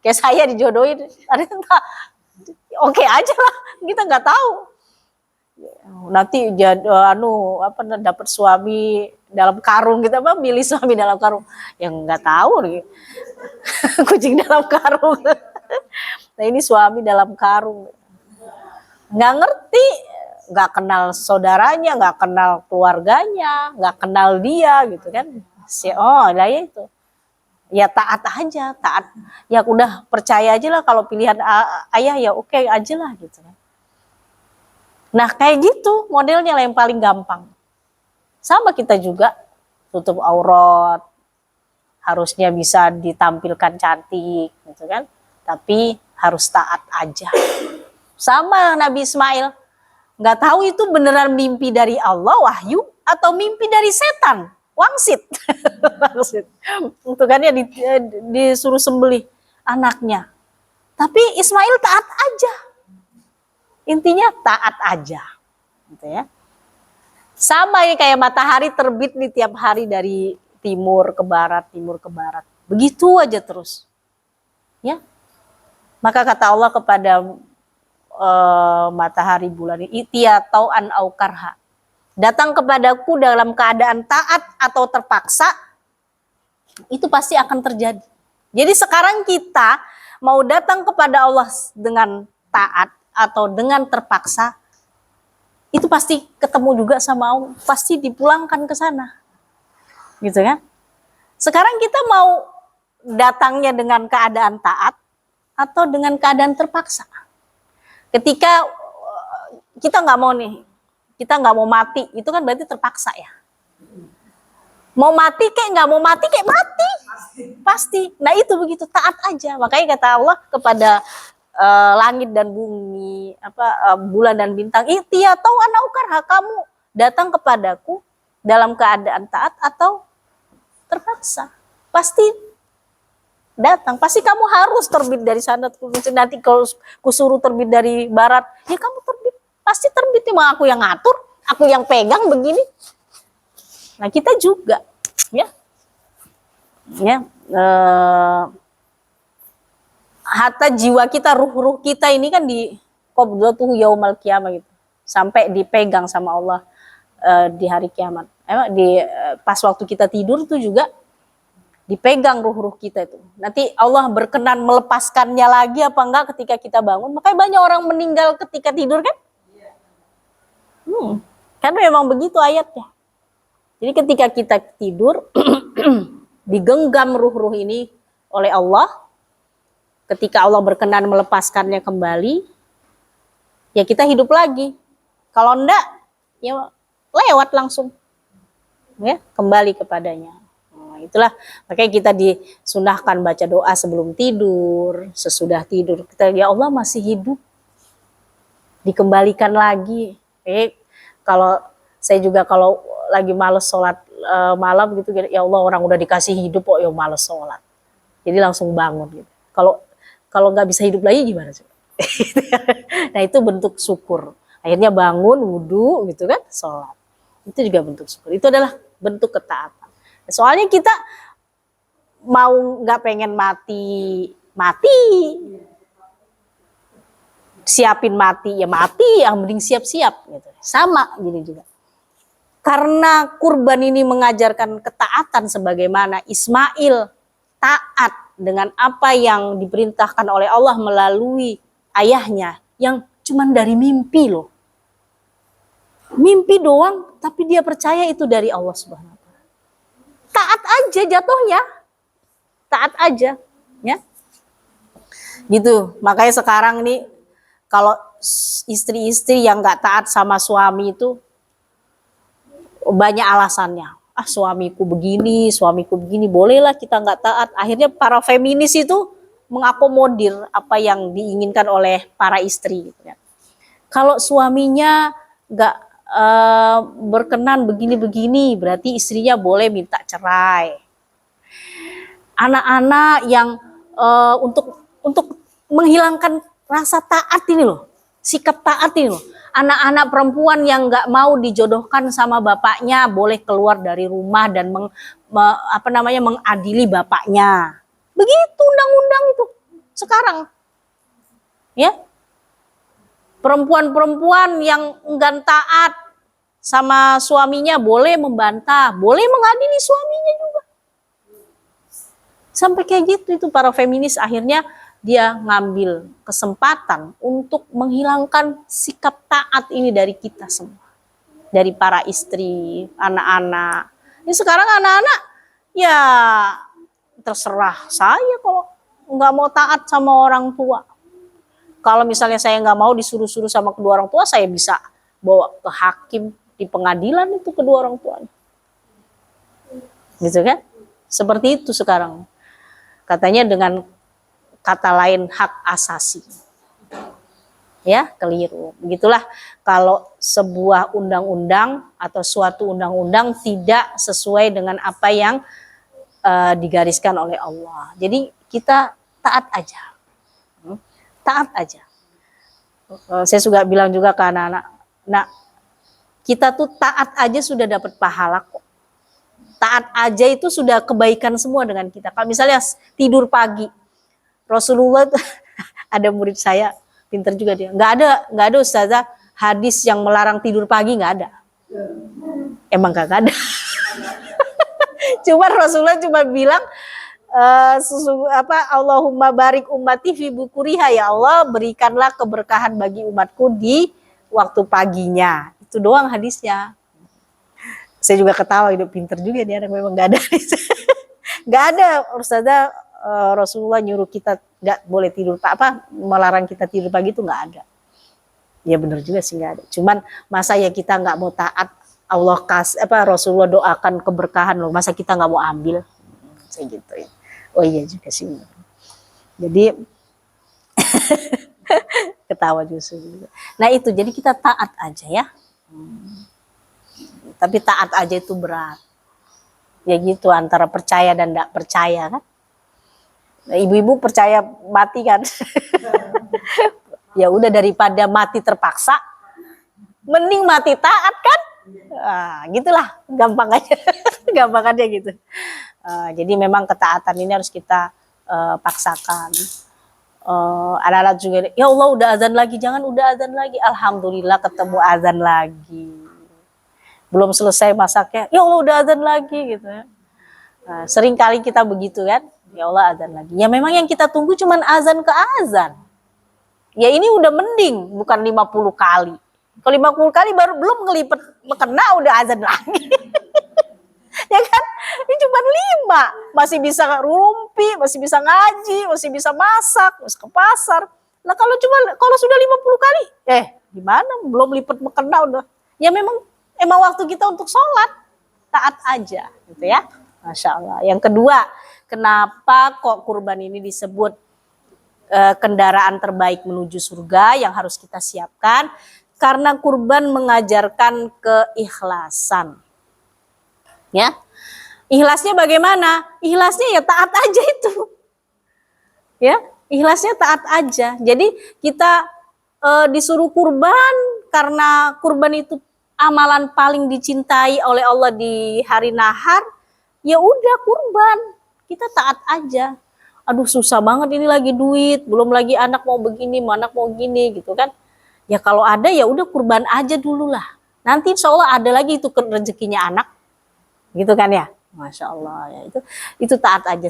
Kayak saya dijodohin, oke aja lah, kita nggak tahu. Nanti dapat suami dalam karung, kita milih suami dalam karung, yang nggak tahu nih. Kucing dalam karung. Nah ini suami dalam karung, nggak ngerti, nggak kenal saudaranya, nggak kenal keluarganya, nggak kenal dia gitu kan. Lah ya itu. Ya taat aja, taat. Ya udah percaya aja lah kalau pilihan ayah ya oke aja lah gitu. Nah kayak gitu modelnya lah yang paling gampang. Sama kita juga tutup aurat, harusnya bisa ditampilkan cantik gitu kan. Tapi harus taat aja. Sama Nabi Ismail, nggak tahu itu beneran mimpi dari Allah wahyu atau mimpi dari setan. Wangsit. Untuk kan ya disuruh sembelih anaknya. Tapi Ismail taat aja. Intinya taat aja. Gitu ya. Sama ya kayak matahari terbit nih tiap hari dari timur ke barat, timur ke barat. Begitu aja terus. Ya. Maka kata Allah kepada matahari bulan ini, itia tau'an au karha. Datang kepadaku dalam keadaan taat atau terpaksa, itu pasti akan terjadi. Jadi sekarang kita mau datang kepada Allah dengan taat atau dengan terpaksa, itu pasti ketemu juga sama Allah, pasti dipulangkan ke sana. Gitu kan? Sekarang kita mau datangnya dengan keadaan taat atau dengan keadaan terpaksa. Ketika kita nggak mau nih, kita nggak mau mati, itu kan berarti terpaksa ya. Mau mati kayak nggak mau mati kayak mati, pasti. Nah itu begitu, taat aja. Makanya kata Allah kepada langit dan bumi, bulan dan bintang, itia tau anaukarha, kamu datang kepadaku dalam keadaan taat atau terpaksa, pasti datang. Pasti kamu harus terbit dari sana. Nanti kalau kusuruh terbit dari barat, ya kamu terbit. Pasti terbit, emang aku yang ngatur, aku yang pegang begini. Nah kita juga, ya, hatta jiwa kita, ruh kita ini kan di qabdatuhu yaumal qiyamah gitu, sampai dipegang sama Allah di hari kiamat. Pas waktu kita tidur tuh juga dipegang ruh kita itu. Nanti Allah berkenan melepaskannya lagi apa enggak ketika kita bangun. Makanya banyak orang meninggal ketika tidur kan. Karena memang begitu ayatnya. Jadi ketika kita tidur digenggam ruh-ruh ini oleh Allah, ketika Allah berkenan melepaskannya kembali, ya kita hidup lagi. Kalau enggak, ya lewat langsung, ya kembali kepadanya. Nah, itulah makanya kita disunahkan baca doa sebelum tidur, sesudah tidur. Kita, ya Allah masih hidup, dikembalikan lagi. Kalau saya juga kalau lagi males sholat malam gitu, ya Allah orang udah dikasih hidup kok ya males sholat. Jadi langsung bangun gitu. Kalau nggak bisa hidup lagi gimana sih? Nah itu bentuk syukur. Akhirnya bangun, wudhu gitu kan, sholat. Itu juga bentuk syukur. Itu adalah bentuk ketaatan. Soalnya kita mau nggak pengen mati, siapin mati ya mati, yang mending siap-siap gitu. Sama gini juga. Karena kurban ini mengajarkan ketaatan sebagaimana Ismail taat dengan apa yang diperintahkan oleh Allah melalui ayahnya yang cuman dari mimpi loh. Mimpi doang tapi dia percaya itu dari Allah Subhanahu wa taala. Taat aja jatuhnya. Taat aja, ya. Gitu. Makanya sekarang nih kalau istri-istri yang nggak taat sama suami itu banyak alasannya. Suamiku begini, bolehlah kita nggak taat. Akhirnya para feminis itu mengakomodir apa yang diinginkan oleh para istri. Gitu ya. Kalau suaminya nggak berkenan begini-begini, berarti istrinya boleh minta cerai. Anak-anak yang untuk menghilangkan rasa taat ini loh, sikap taat ini loh. Anak-anak perempuan yang nggak mau dijodohkan sama bapaknya boleh keluar dari rumah dan mengadili bapaknya. Begitu undang-undang itu sekarang, ya. Perempuan-perempuan yang enggan taat sama suaminya boleh membantah, boleh mengadili suaminya juga. Sampai kayak gitu itu para feminis akhirnya dia ngambil kesempatan untuk menghilangkan sikap taat ini dari kita semua. Dari para istri, anak-anak. Ini sekarang anak-anak ya terserah saya kalau nggak mau taat sama orang tua. Kalau misalnya saya nggak mau disuruh-suruh sama kedua orang tua, saya bisa bawa ke hakim di pengadilan itu kedua orang tuanya. Gitu kan? Seperti itu sekarang. Katanya dengan kata lain hak asasi. Ya, keliru. Begitulah kalau sebuah undang-undang atau suatu undang-undang tidak sesuai dengan apa yang digariskan oleh Allah. Jadi kita taat aja. Taat aja. Saya juga bilang juga ke anak-anak, nah kita tuh taat aja sudah dapat pahala kok. Taat aja itu sudah kebaikan semua dengan kita. Kalau misalnya tidur pagi, Rasulullah ada murid saya pinter juga dia. Nggak ada ustazah hadis yang melarang tidur pagi, nggak ada. Emang kagak ada. Cuma Rasulullah cuma bilang Allahumma barik ummati fi bukuriha, ya Allah berikanlah keberkahan bagi umatku di waktu paginya. Itu doang hadisnya. Saya juga ketawa, hidup pinter juga dia, memang nggak ada. Nggak ada ustazah Rasulullah nyuruh kita nggak boleh tidur melarang kita tidur pagi itu nggak ada. Ya benar juga sih nggak ada. Cuman masa ya kita nggak mau taat, Rasulullah doakan keberkahan loh, masa kita nggak mau ambil? Saya gitu ya. Oh iya juga sih. Jadi ketawa justru. Nah itu jadi kita taat aja ya. Tapi taat aja itu berat. Ya gitu antara percaya dan tidak percaya kan. Nah, ibu-ibu percaya mati kan. Ya udah daripada mati terpaksa, mending mati taat kan. Gitulah gampang aja. Gampang aja gitu. Jadi memang ketaatan ini harus kita paksakan. Anak-anak juga, ya Allah udah azan lagi, jangan udah azan lagi. Alhamdulillah ketemu azan lagi. Belum selesai masaknya, ya Allah udah azan lagi gitu ya. Sering kali kita begitu kan, ya Allah azan lagi. Ya memang yang kita tunggu cuman azan ke azan. Ya ini udah mending, bukan 50 kali. Kalau 50 kali baru belum ngelipet kena udah azan lagi. Ya kan? Ini cuma 5, masih bisa rumpi, masih bisa ngaji, masih bisa masak, masih ke pasar. Nah kalau sudah 50 kali, gimana? Belum lipat mekena udah. Ya memang waktu kita untuk sholat, taat aja, gitu ya. Masya Allah. Yang kedua, kenapa kok kurban ini disebut kendaraan terbaik menuju surga yang harus kita siapkan? Karena kurban mengajarkan keikhlasan. Ya, ikhlasnya bagaimana? Ikhlasnya ya taat aja itu. Ya, ikhlasnya taat aja. Jadi kita disuruh kurban karena kurban itu amalan paling dicintai oleh Allah di hari nahar. Ya udah kurban, kita taat aja. Aduh susah banget ini lagi duit, belum lagi anak mau begini, anak mau gini gitu kan. Ya kalau ada ya udah kurban aja dulu lah. Nanti insya Allah ada lagi itu rezekinya anak, gitu kan ya. Masya Allah ya itu taat aja.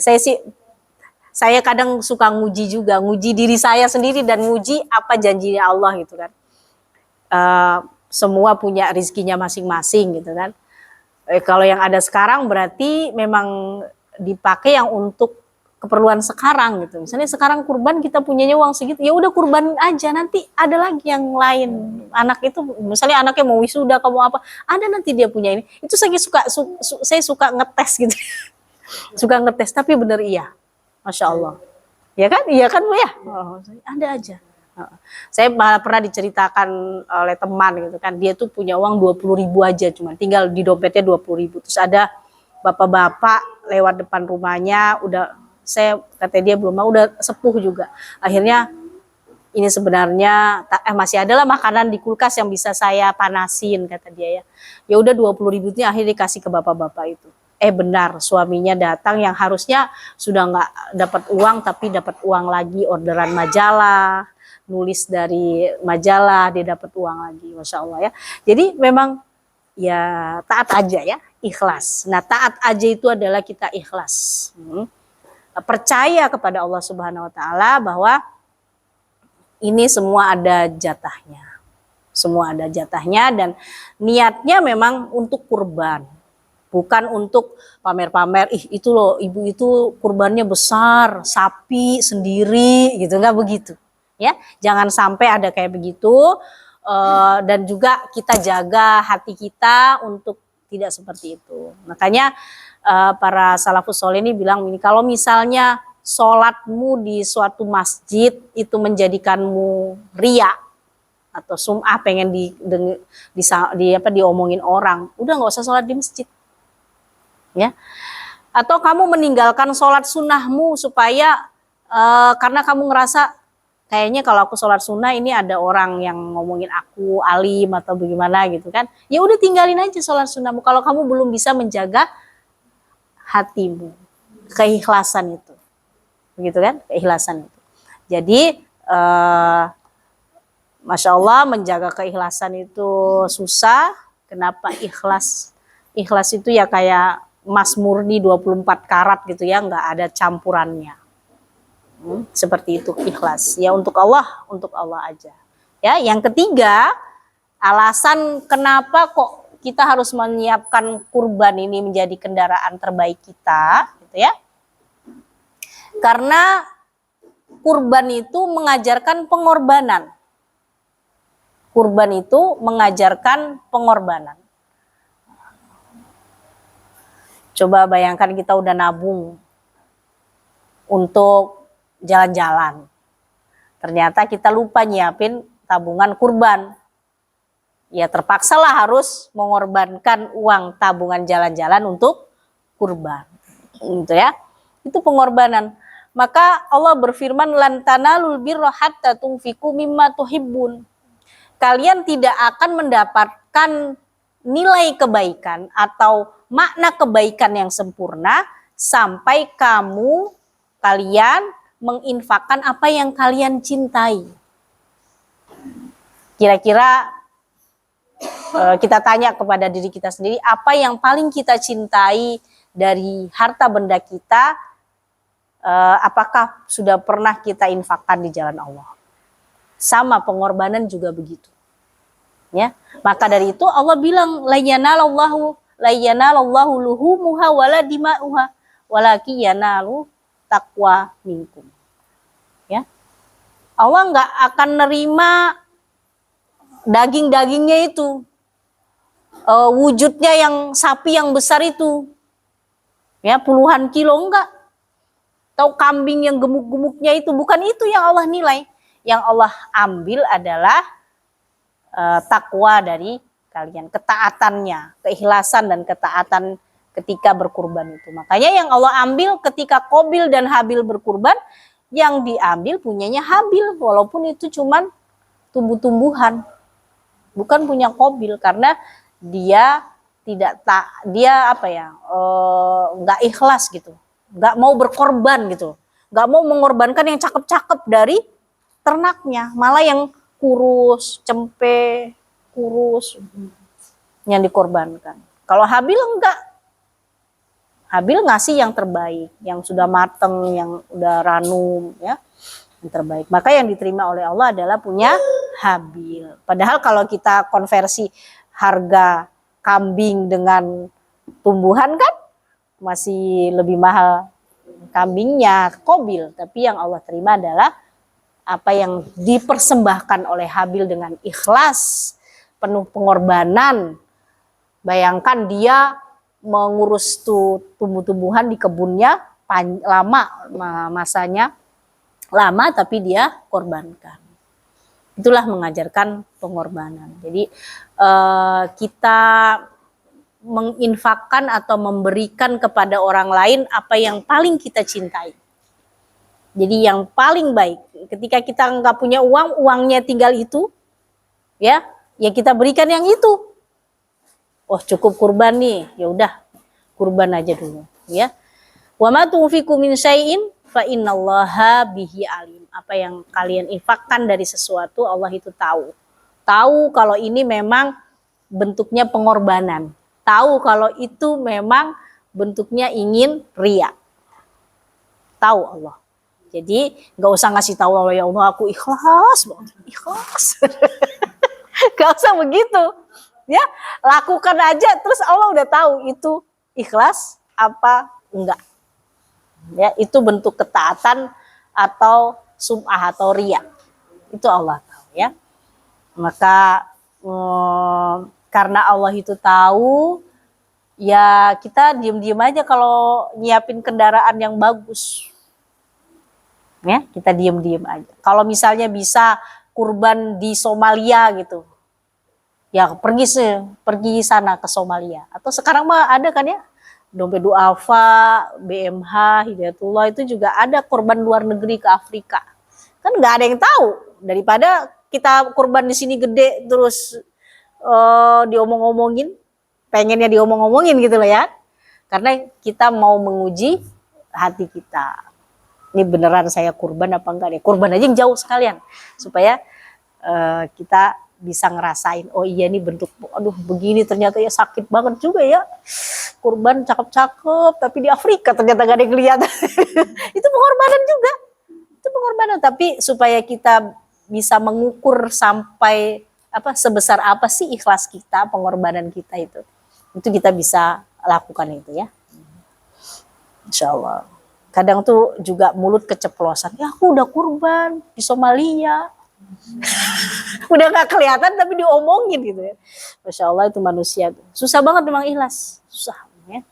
Saya kadang suka nguji juga, nguji diri saya sendiri dan nguji apa janjinya Allah gitu kan. Semua punya rizkinya masing-masing gitu kan. Kalau yang ada sekarang berarti memang dipakai yang untuk keperluan sekarang gitu. Misalnya sekarang kurban kita punyanya uang segitu, ya udah kurban aja, nanti ada lagi yang lain. Anak itu misalnya anaknya mau wisuda, kamu apa, ada nanti dia punya ini. Itu saya suka ngetes gitu. Suka ngetes, tapi bener iya. Masya Allah. Ya kan? Iya kan Bu ya? Oh, ada aja. Saya malah pernah diceritakan oleh teman gitu kan, dia tuh punya uang 20.000 aja, cuma tinggal di dompetnya 20.000. Terus ada bapak-bapak lewat depan rumahnya, saya kata dia belum mau, udah sepuh juga. Akhirnya ini sebenarnya masih adalah makanan di kulkas yang bisa saya panasin, kata dia ya. Ya udah 20.000 itu akhirnya dikasih ke bapak-bapak itu. Benar, suaminya datang yang harusnya sudah nggak dapat uang tapi dapat uang lagi, orderan majalah, nulis dari majalah, dia dapat uang lagi, Masya Allah ya. Jadi memang ya taat aja ya, ikhlas. Nah taat aja itu adalah kita ikhlas. Percaya kepada Allah Subhanahu Wa Taala bahwa ini semua ada jatahnya. Semua ada jatahnya dan niatnya memang untuk kurban. Bukan untuk pamer-pamer, itu loh ibu itu kurbannya besar, sapi sendiri gitu, nggak begitu. Ya, jangan sampai ada kayak begitu, dan juga kita jaga hati kita untuk tidak seperti itu. Makanya para salafus soleh ini bilang ini, kalau misalnya sholatmu di suatu masjid itu menjadikanmu riya atau sum'ah, pengen diomongin orang, udah nggak usah sholat di masjid. Ya, atau kamu meninggalkan sholat sunnahmu supaya karena kamu ngerasa kayaknya kalau aku sholat sunnah ini ada orang yang ngomongin aku alim atau bagaimana gitu kan, ya udah tinggalin aja sholat sunnahmu kalau kamu belum bisa menjaga hatimu, keikhlasan itu, begitu kan, keikhlasan itu. Jadi Masya Allah menjaga keikhlasan itu susah. Kenapa? Ikhlas itu ya kayak emas murni 24 karat gitu ya, nggak ada campurannya. Seperti itu ikhlas. Ya untuk Allah aja. Ya, yang ketiga, alasan kenapa kok kita harus menyiapkan kurban ini menjadi kendaraan terbaik kita, gitu ya. Karena kurban itu mengajarkan pengorbanan. Kurban itu mengajarkan pengorbanan. Coba bayangkan kita udah nabung untuk jalan-jalan. Ternyata kita lupa nyiapin tabungan kurban. Ya terpaksalah harus mengorbankan uang tabungan jalan-jalan untuk kurban. Gitu ya. Itu pengorbanan. Maka Allah berfirman, lan tanalul birra hatta tunfiqu mimma tuhibbun. Kalian tidak akan mendapatkan nilai kebaikan atau makna kebaikan yang sempurna sampai kalian menginfakkan apa yang kalian cintai. Kira-kira kita tanya kepada diri kita sendiri, apa yang paling kita cintai dari harta benda kita, apakah sudah pernah kita infakkan di jalan Allah? Sama pengorbanan juga begitu. Ya, maka dari itu Allah bilang la yanalallahu luhumuha wala dima'uha walakin yanalu taqwa minkum. Ya. Allah nggak akan nerima daging-dagingnya itu, wujudnya yang sapi yang besar itu. Ya, puluhan kilo enggak. Tahu kambing yang gemuk-gemuknya itu, bukan itu yang Allah nilai. Yang Allah ambil adalah takwa dari kalian, ketaatannya, keikhlasan dan ketaatan ketika berkurban itu. Makanya yang Allah ambil ketika Qabil dan Habil berkurban, yang diambil punyanya Habil, walaupun itu cuman tumbuh-tumbuhan, bukan punya Qabil, karena dia nggak ikhlas gitu, nggak mau berkorban gitu, nggak mau mengorbankan yang cakep-cakep dari ternaknya, malah yang kurus, cempe, kurus yang dikorbankan. Kalau Habil enggak. Habil ngasih yang terbaik, yang sudah mateng, yang udah ranum, ya, yang terbaik. Maka yang diterima oleh Allah adalah punya Habil. Padahal kalau kita konversi harga kambing dengan tumbuhan kan masih lebih mahal kambingnya Qabil. Tapi yang Allah terima adalah apa yang dipersembahkan oleh Habil dengan ikhlas, penuh pengorbanan. Bayangkan dia mengurus tuh tumbuh-tumbuhan di kebunnya lama, masanya lama, tapi dia korbankan. Itulah mengajarkan pengorbanan. Jadi kita menginfakkan atau memberikan kepada orang lain apa yang paling kita cintai. Jadi yang paling baik, ketika kita nggak punya uang, uangnya tinggal itu, ya kita berikan yang itu. Oh cukup kurban nih, ya udah kurban aja dulu, ya. Wa ma tunfiqu min syai'in fa innallaha bihi alim. Apa yang kalian infakkan dari sesuatu, Allah itu tahu. Tahu kalau ini memang bentuknya pengorbanan. Tahu kalau itu memang bentuknya ingin ria. Tahu Allah. Jadi nggak usah ngasih tahu Allah, ya Allah aku ikhlas banget, ikhlas. Gak usah begitu, ya lakukan aja, terus Allah udah tahu itu ikhlas apa enggak. Ya itu bentuk ketaatan atau sum'ah atau ria, itu Allah tahu, ya. Maka karena Allah itu tahu, ya kita diem-diem aja kalau nyiapin kendaraan yang bagus. Ya, kita diem-diem aja. Kalau misalnya bisa kurban di Somalia gitu, ya pergi sana ke Somalia. Atau sekarang mah ada kan ya, Dompet Duafa, BMH, Hidayatullah itu juga ada kurban luar negeri ke Afrika. Kan nggak ada yang tahu, daripada kita kurban di sini gede terus diomong-omongin, pengennya diomong-omongin gitu loh ya. Karena kita mau menguji hati kita. Ini beneran saya kurban apa enggak nih? Kurban aja yang jauh sekalian supaya kita bisa ngerasain, oh iya nih bentuk, aduh begini ternyata ya sakit banget juga ya. Kurban cakep-cakep tapi di Afrika ternyata gak ada yang kelihatan. Itu pengorbanan juga. Itu pengorbanan, tapi supaya kita bisa mengukur sampai sebesar apa sih ikhlas kita, pengorbanan kita itu kita bisa lakukan itu, ya. Insya Allah. Kadang tuh juga mulut keceplosan, ya aku udah kurban di Somalia. Udah gak kelihatan tapi diomongin gitu ya. Masya Allah itu manusia. Susah banget memang ikhlas. Susah ya.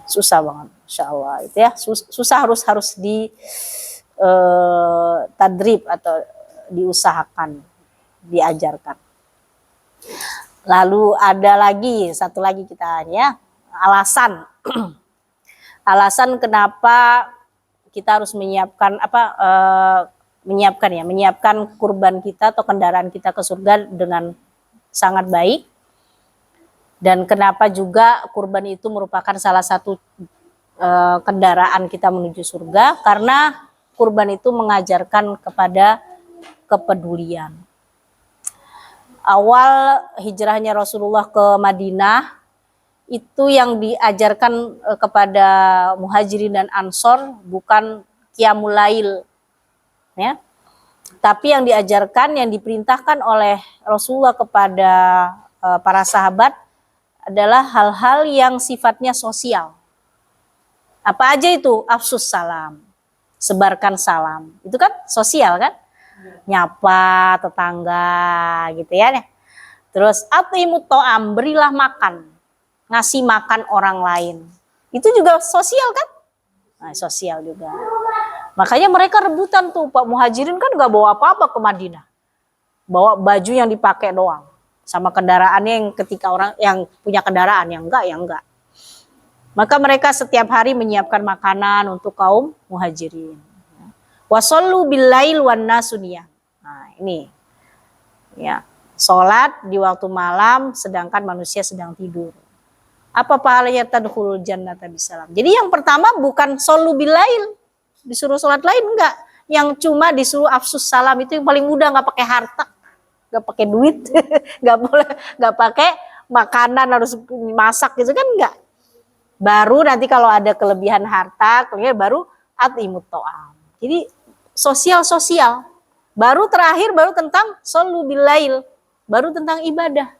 Susah banget. Masya Allah itu ya. Susah harus di tadrib atau diusahakan, diajarkan. Lalu ada lagi, satu lagi kita ya. Alasan. Alasan kenapa kita harus menyiapkan menyiapkan kurban kita atau kendaraan kita ke surga dengan sangat baik, dan kenapa juga kurban itu merupakan salah satu kendaraan kita menuju surga, karena kurban itu mengajarkan kepada kepedulian. Awal hijrahnya Rasulullah ke Madinah, itu yang diajarkan kepada muhajirin dan ansor bukan qiyamul lail, ya, tapi yang diajarkan, yang diperintahkan oleh Rasulullah kepada para sahabat adalah hal-hal yang sifatnya sosial. Apa aja itu? Afsus salam, sebarkan salam, itu kan sosial kan, nyapa tetangga gitu ya. Terus atimut to'am, berilah makan, ngasih makan orang lain. Itu juga sosial kan? Nah, sosial juga. Makanya mereka rebutan tuh, Pak Muhajirin kan nggak bawa apa-apa ke Madinah. Bawa baju yang dipakai doang. Sama kendaraannya yang ketika orang yang punya kendaraan, yang enggak, ya enggak. Maka mereka setiap hari menyiapkan makanan untuk kaum Muhajirin. Wasollu billail wan nasuniyah. Nah, ini. Ya, sholat di waktu malam sedangkan manusia sedang tidur. Apa pahalanya tadkhulul jannata bisalam. Jadi yang pertama bukan shollu billail, disuruh sholat lain enggak. Yang cuma disuruh afsus salam itu yang paling mudah, nggak pakai harta, nggak pakai duit, nggak boleh, nggak pakai makanan harus masak gitu kan enggak. Baru nanti kalau ada kelebihan harta, baru atimut to'am. Jadi sosial. Baru terakhir baru tentang shollu billail, baru tentang ibadah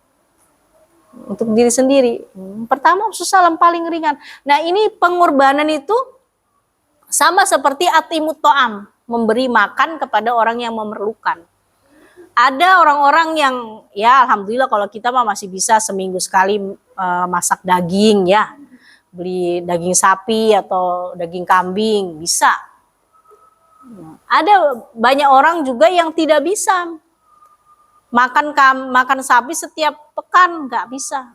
untuk diri sendiri. Pertama salam paling ringan. Nah ini pengorbanan itu sama seperti atimut to'am, memberi makan kepada orang yang memerlukan. Ada orang-orang yang ya alhamdulillah kalau kita mah masih bisa seminggu sekali masak daging ya, beli daging sapi atau daging kambing bisa. Ada banyak orang juga yang tidak bisa makan sapi setiap pekan, nggak bisa.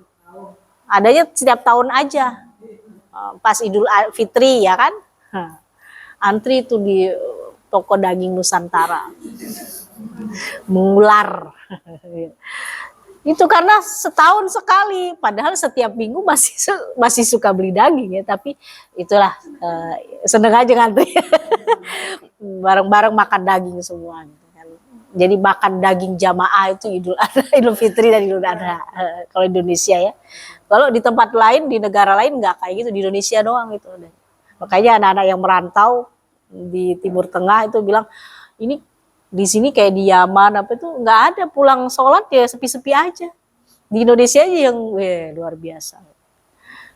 Adanya setiap tahun aja. Pas Idul Fitri ya kan. Antri itu di toko daging Nusantara. Mengular. Itu karena setahun sekali, padahal setiap minggu masih suka beli daging ya, tapi itulah seneng aja ngantri. Bareng-bareng makan daging semua. Jadi makan daging jamaah itu Idul Fitri dan Idul Adha kalau Indonesia ya. Kalau di tempat lain, di negara lain nggak kayak gitu, di Indonesia doang itu. Makanya anak-anak yang merantau di Timur Tengah itu bilang ini di sini kayak di Yaman apa itu nggak ada pulang sholat ya sepi-sepi aja. Di Indonesia aja yang luar biasa.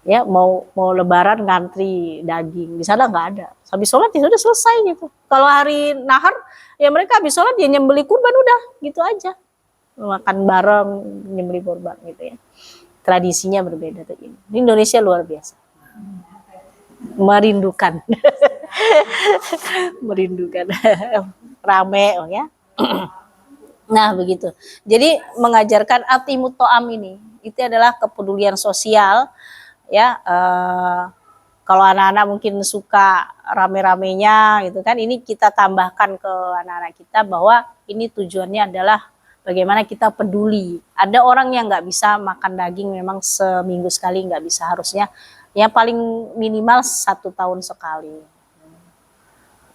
Ya mau Lebaran ngantri daging, di sana nggak ada. Habis sholat ya sudah selesai gitu. Kalau hari nahar ya mereka habis sholat ya nyembeli kurban udah gitu aja. Makan bareng nyembeli kurban gitu ya. Tradisinya berbeda tuh ini. Di Indonesia luar biasa. Merindukan. Merindukan. Rame oh ya. Nah begitu. Jadi mengajarkan atimut to'am ini itu adalah kepedulian sosial ya. Kalau anak-anak mungkin suka rame-ramenya gitu kan, ini kita tambahkan ke anak-anak kita bahwa ini tujuannya adalah bagaimana kita peduli. Ada orang yang nggak bisa makan daging memang seminggu sekali nggak bisa, harusnya ya paling minimal 1 tahun sekali.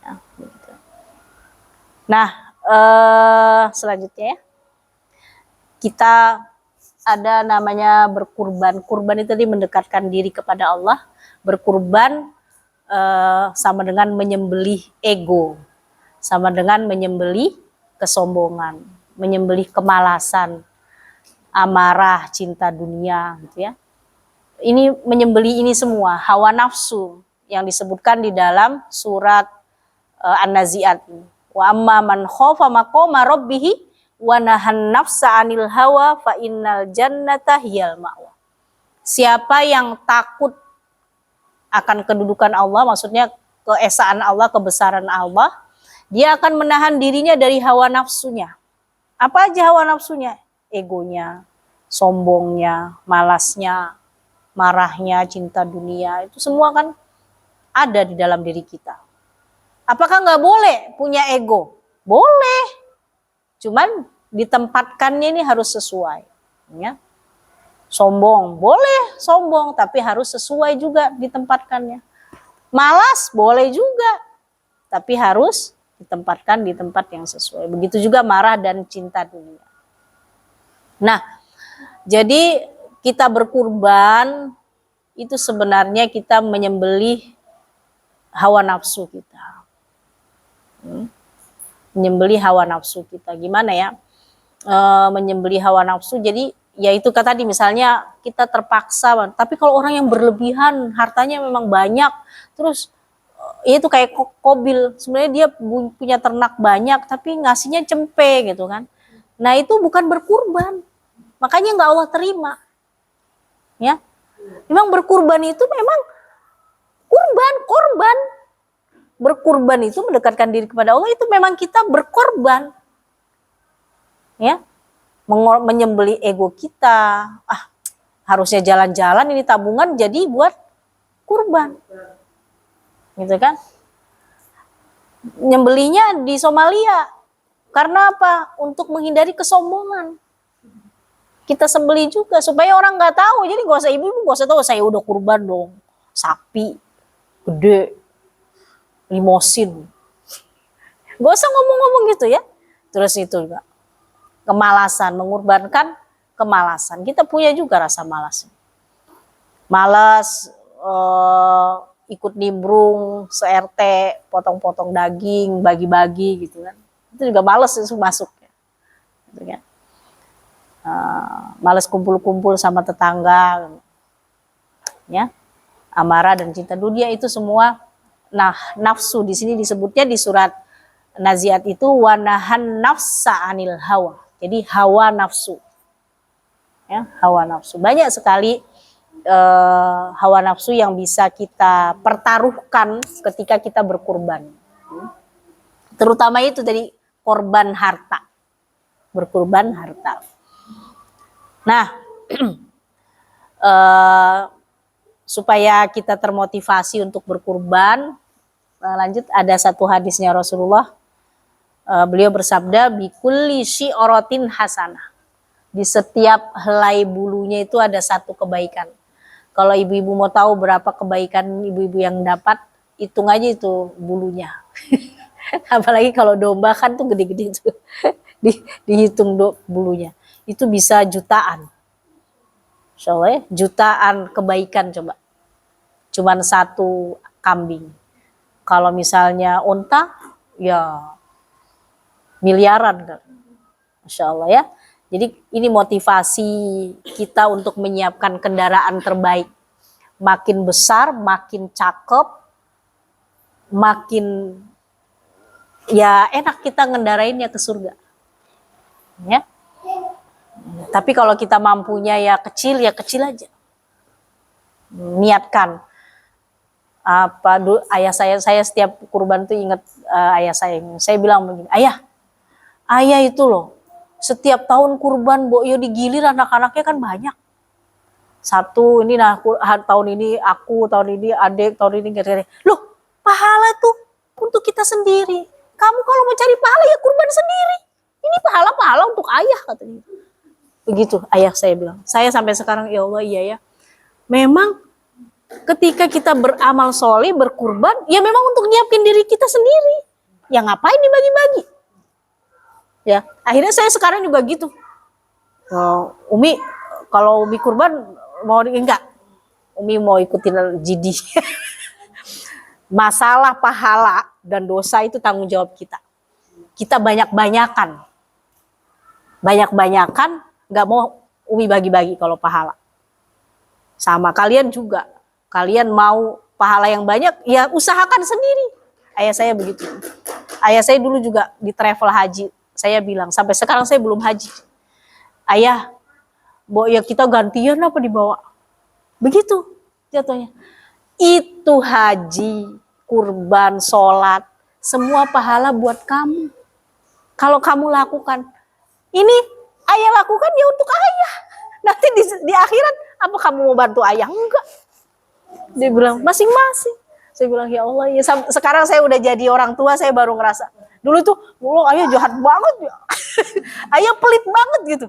Ya, gitu. Nah selanjutnya ya kita ada namanya berkurban. Kurban itu tadi mendekatkan diri kepada Allah. Berkurban sama dengan menyembelih ego, sama dengan menyembelih kesombongan, menyembelih kemalasan, amarah, cinta dunia gitu ya. Ini menyembelih ini semua hawa nafsu yang disebutkan di dalam surat An-Nazi'at. Wa amma man khofa maqama rabbih wa nahan nafsa 'anil hawa fa innal jannata hiyal ma'wa. Siapa yang takut akan kedudukan Allah, maksudnya keesaan Allah, kebesaran Allah, dia akan menahan dirinya dari hawa nafsunya. Apa aja hawa nafsunya? Egonya, sombongnya, malasnya, marahnya, cinta dunia, itu semua kan ada di dalam diri kita. Apakah nggak boleh punya ego? Boleh. Cuman ditempatkannya ini harus sesuai. Ya. Sombong, boleh sombong, tapi harus sesuai juga ditempatkannya. Malas, boleh juga, tapi harus ditempatkan di tempat yang sesuai. Begitu juga marah dan cinta dunia. Nah, jadi kita berkurban, itu sebenarnya kita menyembelih hawa nafsu kita. Menyembelih hawa nafsu kita. Gimana ya? Menyembelih hawa nafsu, jadi ya itu kata tadi misalnya kita terpaksa, tapi kalau orang yang berlebihan hartanya memang banyak, terus ya itu kayak Kobil, sebenarnya dia punya ternak banyak tapi ngasihnya cempe gitu kan. Nah itu bukan berkurban, makanya nggak Allah terima. Ya, memang berkurban itu memang korban. Berkurban itu mendekatkan diri kepada Allah, itu memang kita berkorban. Ya. Menyembeli ego kita. Harusnya jalan-jalan, ini tabungan jadi buat kurban. Gitu kan? Nyembelinya di Somalia. Karena apa? Untuk menghindari kesombongan. Kita sembeli juga supaya orang nggak tahu. Jadi gak usah ibu-ibu gak usah tahu saya udah kurban dong. Sapi gede. Limosin. Gak usah ngomong-ngomong gitu ya. Terus itu juga kemalasan, mengorbankan kemalasan. Kita punya juga rasa malas. Malas ikut nimbrung se-RT, potong-potong daging, bagi-bagi gitu kan. Itu juga malas itu masuk. Gitu kan. Malas kumpul-kumpul sama tetangga. Ya. Amarah dan cinta dunia itu semua. Nah, nafsu di sini disebutnya di surat Naziat itu wanahan nafsa anil hawa. Jadi hawa nafsu. Ya, hawa nafsu. Banyak sekali hawa nafsu yang bisa kita pertaruhkan ketika kita berkurban. Terutama itu dari korban harta. Berkurban harta. Nah, supaya kita termotivasi untuk berkurban, lanjut ada satu hadisnya Rasulullah, beliau bersabda bikulli syi'ratin hasanah, di setiap helai bulunya itu ada satu kebaikan. Kalau ibu-ibu mau tahu berapa kebaikan ibu-ibu yang dapat, hitung aja itu bulunya. Apalagi kalau domba kan tuh gede-gede tuh. Dihitung bulunya itu bisa jutaan. Soalnya jutaan kebaikan coba. Cuman satu kambing. Kalau misalnya unta, ya miliaran kan. Masya Allah ya. Jadi ini motivasi kita untuk menyiapkan kendaraan terbaik. Makin besar, makin cakep, makin ya enak kita ngendarainnya ke surga. Ya. Tapi kalau kita mampunya ya kecil aja. Niatkan. Ayah saya setiap kurban tuh ingat ayah saya bilang begini, ayah itu loh setiap tahun kurban Boyo digilir anak-anaknya kan banyak. Satu ini tahun ini aku, tahun ini adik, tahun ini gara-gara. Loh, pahala tuh untuk kita sendiri. Kamu kalau mau cari pahala ya kurban sendiri. Ini pahala untuk ayah katanya. Begitu ayah saya bilang. Saya sampai sekarang ya Allah iya ya. Memang ketika kita beramal soleh, berkurban, ya memang untuk nyiapin diri kita sendiri. Ya ngapain dibagi-bagi? Ya, akhirnya saya sekarang juga gitu. Umi, kalau Umi kurban mau enggak? Umi mau ikutin jidi. Masalah pahala dan dosa itu tanggung jawab kita. Kita banyak-banyakan, nggak mau Umi bagi-bagi kalau pahala. Sama kalian juga. Kalian mau pahala yang banyak, ya usahakan sendiri. Ayah saya begitu. Ayah saya dulu juga di travel haji. Saya bilang, sampai sekarang saya belum haji. Ayah, ya kita gantian apa dibawa? Begitu jatuhnya. Itu haji, kurban, sholat, semua pahala buat kamu. Kalau kamu lakukan, ini ayah lakukan ya untuk ayah. Nanti di akhirat, apa kamu mau bantu ayah? Enggak. Dia bilang masing-masing. Saya bilang ya Allah ya. Sekarang saya udah jadi orang tua, saya baru ngerasa. Dulu tuh, ayah jahat banget ya. Ayah pelit banget gitu.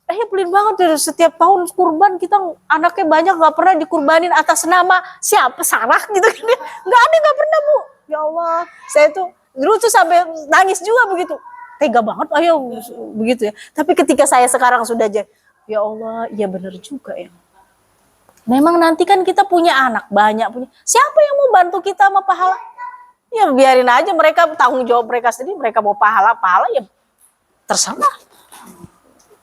Ayah pelit banget dari setiap tahun kurban kita anaknya banyak nggak pernah dikurbanin atas nama siapa Sarah gitu kan. Nggak pernah Bu. Ya Allah, saya tuh dulu tuh sampai nangis juga begitu. Tega banget ayah begitu ya. Tapi ketika saya sekarang sudah jadi, ya Allah, ya benar juga ya. Memang nanti kan kita punya anak banyak punya. Siapa yang mau bantu kita sama pahala? Ya biarin aja mereka tanggung jawab mereka sendiri. Mereka mau pahala ya terserah.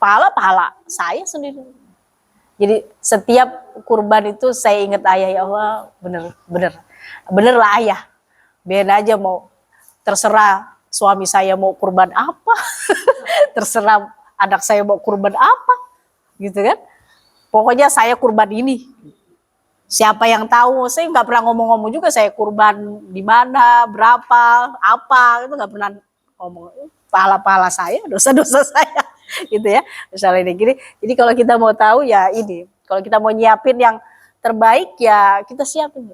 Pahala saya sendiri. Jadi setiap kurban itu saya ingat ayah ya Allah bener lah ayah. Biarin aja mau terserah suami saya mau kurban apa, terserah anak saya mau kurban apa, gitu kan? Pokoknya saya kurban ini. Siapa yang tahu? Saya nggak pernah ngomong-ngomong juga saya kurban di mana, berapa, apa, itu nggak pernah ngomong. Pahala-pahala saya, dosa-dosa saya, gitu ya. Misalnya ini gini. Jadi kalau kita mau tahu ya ini, kalau kita mau nyiapin yang terbaik ya kita siapin,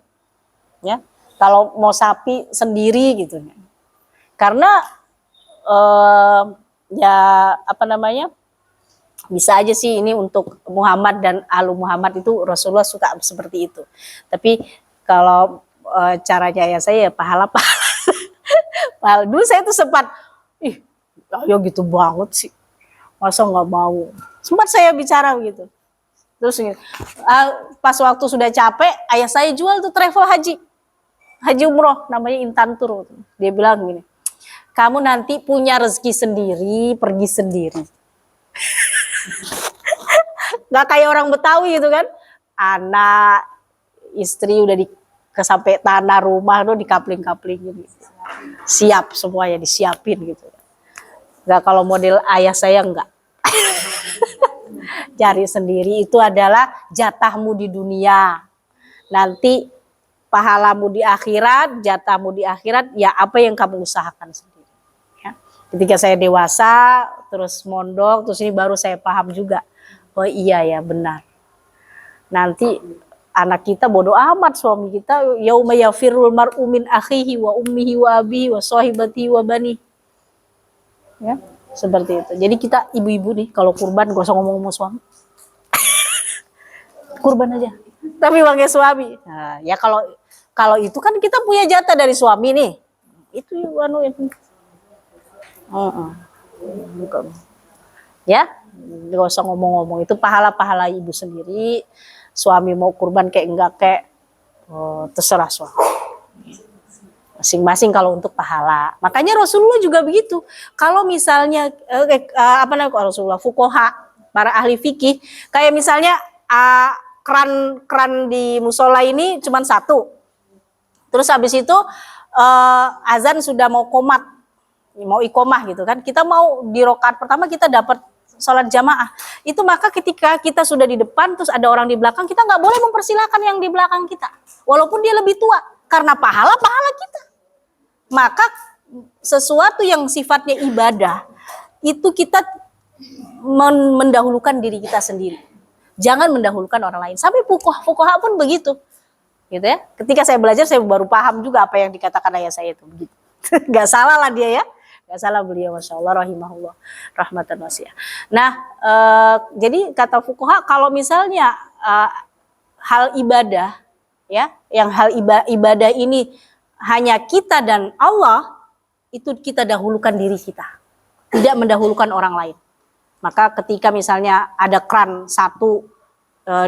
ya. Kalau mau sapi sendiri gitu, karena ya apa namanya? Bisa aja sih ini untuk Muhammad dan Alu Muhammad itu Rasulullah suka seperti itu. Tapi kalau caranya ya saya ya pahala-pahala. Pahala. Dulu saya tuh sempat, ya gitu banget sih. Masa nggak mau. Sempat saya bicara begitu. Terus pas waktu sudah capek, ayah saya jual tuh travel haji. Haji umroh namanya Intan Tour. Dia bilang gini, kamu nanti punya rezeki sendiri, pergi sendiri. Gak kayak orang Betawi gitu kan, anak istri udah sampai tanah rumah tuh dikapling-kapling gitu. Siap semuanya disiapin gitu. Gak kalau model ayah saya enggak. Cari sendiri, itu adalah jatahmu di dunia. Nanti pahalamu di akhirat, jatahmu di akhirat, ya apa yang kamu usahakan sendiri. Ya. Ketika saya dewasa, terus mondok, terus ini baru saya paham juga. Oh iya ya benar. Nanti anak kita bodoh amat, suami kita yauma yafirul mar'u min akhihi wa ummihi wa abihi wa sahibatihi wa bani. Ya, seperti itu. Jadi kita ibu-ibu nih kalau kurban gak usah ngomong-ngomong suami. Kurban aja. Tapi pakai suami. Nah, ya kalau itu kan kita punya jatah dari suami nih. Itu itu. Bukan. Ya, gak usah ngomong-ngomong, itu pahala-pahala ibu sendiri. Suami mau kurban kayak enggak kayak terserah suami. Masing-masing kalau untuk pahala. Makanya Rasulullah juga begitu. Kalau misalnya apa namanya Rasulullah fuqaha, para ahli fikih, kayak misalnya keran di musola ini cuma satu. Terus habis itu azan sudah mau qomat, mau iqomah gitu kan. Kita mau di rakaat pertama kita dapat sholat jamaah. Itu maka ketika kita sudah di depan terus ada orang di belakang, kita nggak boleh mempersilahkan yang di belakang kita. Walaupun dia lebih tua. Karena pahala kita. Maka sesuatu yang sifatnya ibadah, itu kita mendahulukan diri kita sendiri. Jangan mendahulukan orang lain. Sampai fuqaha pun begitu. Gitu ya. Ketika saya belajar saya baru paham juga apa yang dikatakan ayah saya itu begitu. Gak salah lah dia ya. Gak salah beliau, Masya Allah, rahimahullah, rahmatan wasi'ah. Nah, jadi kata fuqaha kalau misalnya hal ibadah, ya, yang hal ibadah ini hanya kita dan Allah, itu kita dahulukan diri kita, tidak mendahulukan orang lain. Maka ketika misalnya ada keran satu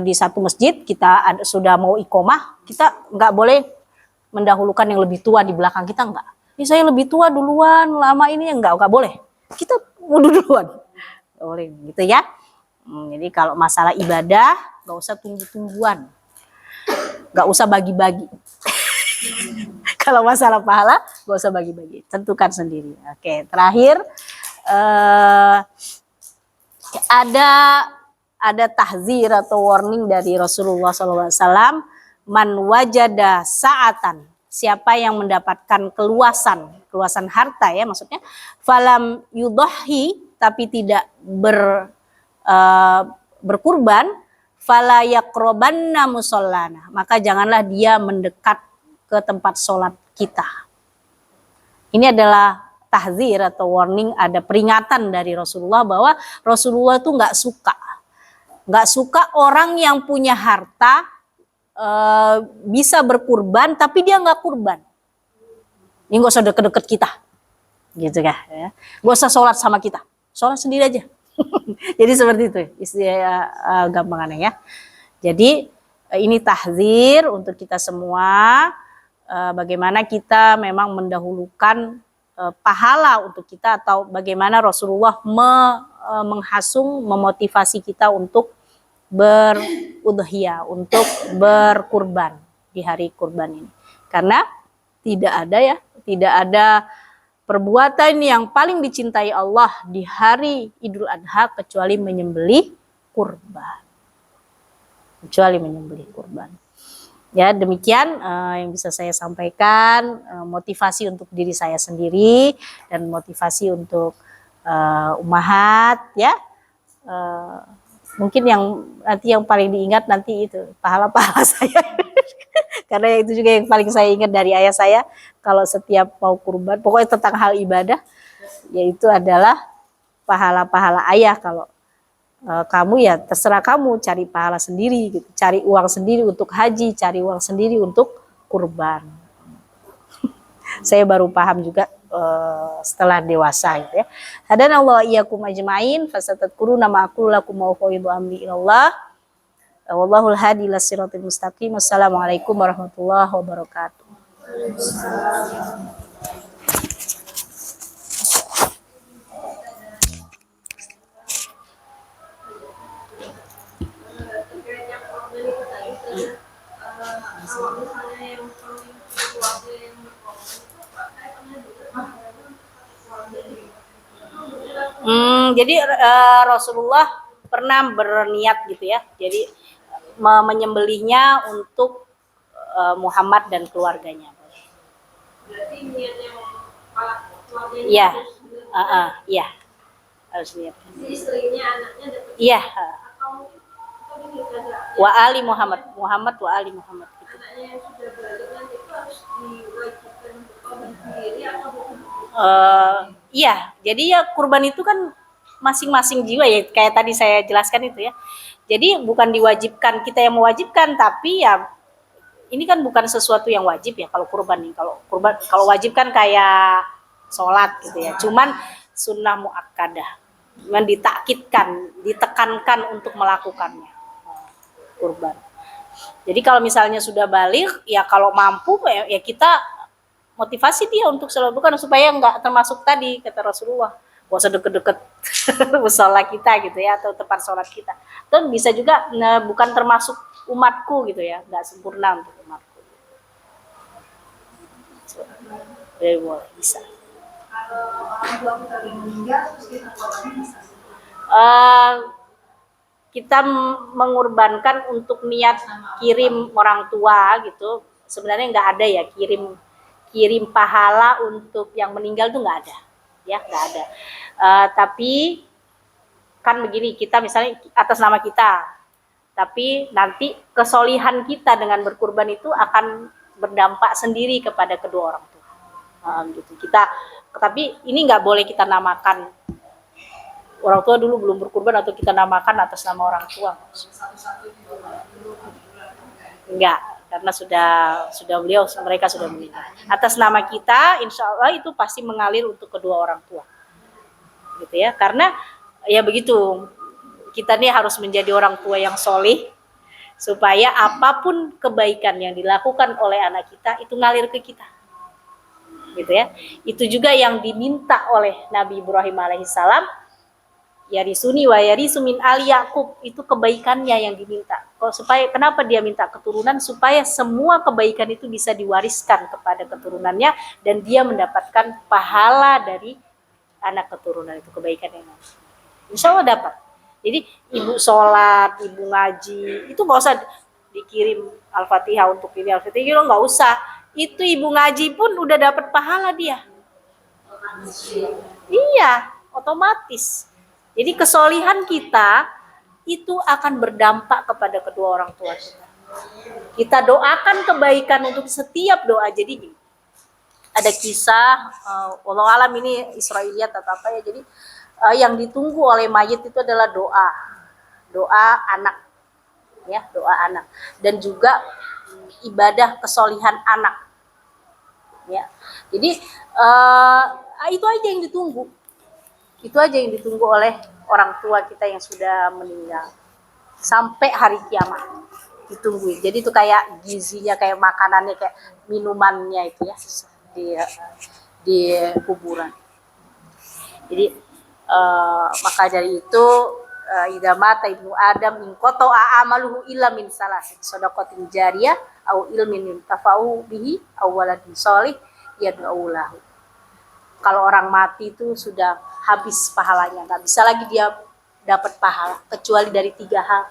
di satu masjid, kita sudah mau iqomah, kita nggak boleh mendahulukan yang lebih tua di belakang kita, enggak. Ini saya lebih tua duluan, lama ini enggak boleh. Kita mundur duluan. Enggak boleh gitu ya. Jadi kalau masalah ibadah enggak usah tunggu-tungguan. Enggak usah bagi-bagi. Kalau masalah pahala enggak usah bagi-bagi, tentukan sendiri. Oke, terakhir ada tahzir atau warning dari Rasulullah SAW, man wajada sa'atan, siapa yang mendapatkan keluasan harta ya maksudnya, falam yudhahi, tapi tidak berkurban, fala yaqrabanna musallana, maka janganlah dia mendekat ke tempat sholat kita. Ini adalah tahzir atau warning, ada peringatan dari Rasulullah bahwa Rasulullah tuh nggak suka orang yang punya harta bisa berkurban tapi dia nggak kurban. Ini nggak usah deket-deket kita, gitu kan? Ya. Nggak usah sholat sama kita, sholat sendiri aja. Jadi seperti itu istilah gampangannya ya. Jadi ini tahzir untuk kita semua, bagaimana kita memang mendahulukan pahala untuk kita, atau bagaimana Rasulullah menghasung, memotivasi kita untuk berudhiyah, untuk berkurban di hari kurban ini. Karena tidak ada perbuatan yang paling dicintai Allah di hari Idul Adha kecuali menyembelih kurban. Ya, demikian yang bisa saya sampaikan, motivasi untuk diri saya sendiri dan motivasi untuk umahat ya. Mungkin yang nanti yang paling diingat nanti itu pahala-pahala saya. Karena itu juga yang paling saya ingat dari ayah saya kalau setiap mau kurban, pokoknya tentang hal ibadah yaitu adalah pahala-pahala ayah. Kalau kamu ya terserah kamu cari pahala sendiri gitu. Cari uang sendiri untuk haji, cari uang sendiri untuk kurban. Saya baru paham juga setelah dewasa gitu ya. Hadanallahu iyyakum ajmain fasatadkuruna ma aqulu lakum wa ufawwidu amri ilallah. Wallahul hadi ila siratal mustaqim. Wassalamualaikum warahmatullahi wabarakatuh. Terkait yang korban itu tadi kalau misalnya yang keluarga yang berkorban itu saya pernah juga keluarga Jadi Rasulullah pernah berniat gitu ya. Jadi menyembelihnya untuk Muhammad dan keluarganya. berarti niatnya kepala keluarganya Iya, harus iya harus lihat. jadi istrinya anaknya dapat Iya, atau ini kagak wa ali Muhammad, Muhammad wa ali Muhammad. Gitu. anaknya yang sudah balik nanti itu harus diwajibkan untuk korban sendiri atau Iya, jadi ya kurban itu kan masing-masing jiwa ya, kayak tadi saya jelaskan itu ya. Jadi bukan diwajibkan kita yang mewajibkan, tapi ya ini kan bukan sesuatu yang wajib ya kalau kurban nih. Kalau kurban, kalau wajib kan kayak sholat gitu ya. Cuman sunnah muakkadah, cuman ditakkitkan, ditekankan untuk melakukannya kurban. Jadi kalau misalnya sudah balik, ya kalau mampu ya kita motivasi dia untuk selalu bukan supaya nggak termasuk tadi kata Rasulullah, gak usah deket-deket musola kita gitu ya atau tempat sholat kita. Atau bisa juga bukan termasuk umatku gitu ya, nggak sempurna untuk umatku. Jadi boleh bisa. kalau orang tua kita yang meninggal terus kita korbannya bisa Kita mengorbankan untuk niat kirim orang tua gitu. Sebenarnya nggak ada ya kirim pahala untuk yang meninggal tuh nggak ada, ya nggak ada. Tapi kan begini, kita misalnya atas nama kita, tapi nanti kesolihan kita dengan berkurban itu akan berdampak sendiri kepada kedua orang tua. Gitu. Tapi ini nggak boleh kita namakan orang tua dulu belum berkurban atau kita namakan atas nama orang tua. Enggak, karena sudah mereka sudah meninggal. Atas nama kita, insya Allah itu pasti mengalir untuk kedua orang tua, gitu ya. Karena ya begitu, kita nih harus menjadi orang tua yang solih, supaya apapun kebaikan yang dilakukan oleh anak kita itu ngalir ke kita, gitu ya. Itu juga yang diminta oleh Nabi Ibrahim alaihissalam. Yarisuni wa yarisu min ali Yakub, itu kebaikannya yang diminta. Supaya kenapa dia minta keturunan? Supaya semua kebaikan itu bisa diwariskan kepada keturunannya dan dia mendapatkan pahala dari anak keturunan itu, kebaikan yang insya Allah dapat. Jadi ibu sholat, ibu ngaji, itu nggak usah dikirim Al-Fatihah untuk ini Al-Fatihah, nggak usah. Itu ibu ngaji pun udah dapat pahala dia. Iya, otomatis. Jadi kesolihan kita itu akan berdampak kepada kedua orang tua kita. Kita doakan kebaikan untuk setiap doa. Jadi gini, ada kisah, walau alam ini Israiliyat atau apa ya. Jadi yang ditunggu oleh mayit itu adalah doa anak, ya doa anak, dan juga ibadah kesolihan anak. Ya, jadi itu aja yang ditunggu. Itu aja yang ditunggu oleh orang tua kita yang sudah meninggal. Sampai hari kiamat ditungguin. Jadi itu kayak gizinya, kayak makanannya, kayak minumannya itu ya di kuburan. Jadi maka dari itu idza mata ibnu adam in qata'a amaluhu illa min salas shadaqatin jariyah au ilmin tafa'u bihi aw waladin shalih yad'u lahu. Kalau orang mati itu sudah habis pahalanya, nggak bisa lagi dia dapat pahala kecuali dari 3 hal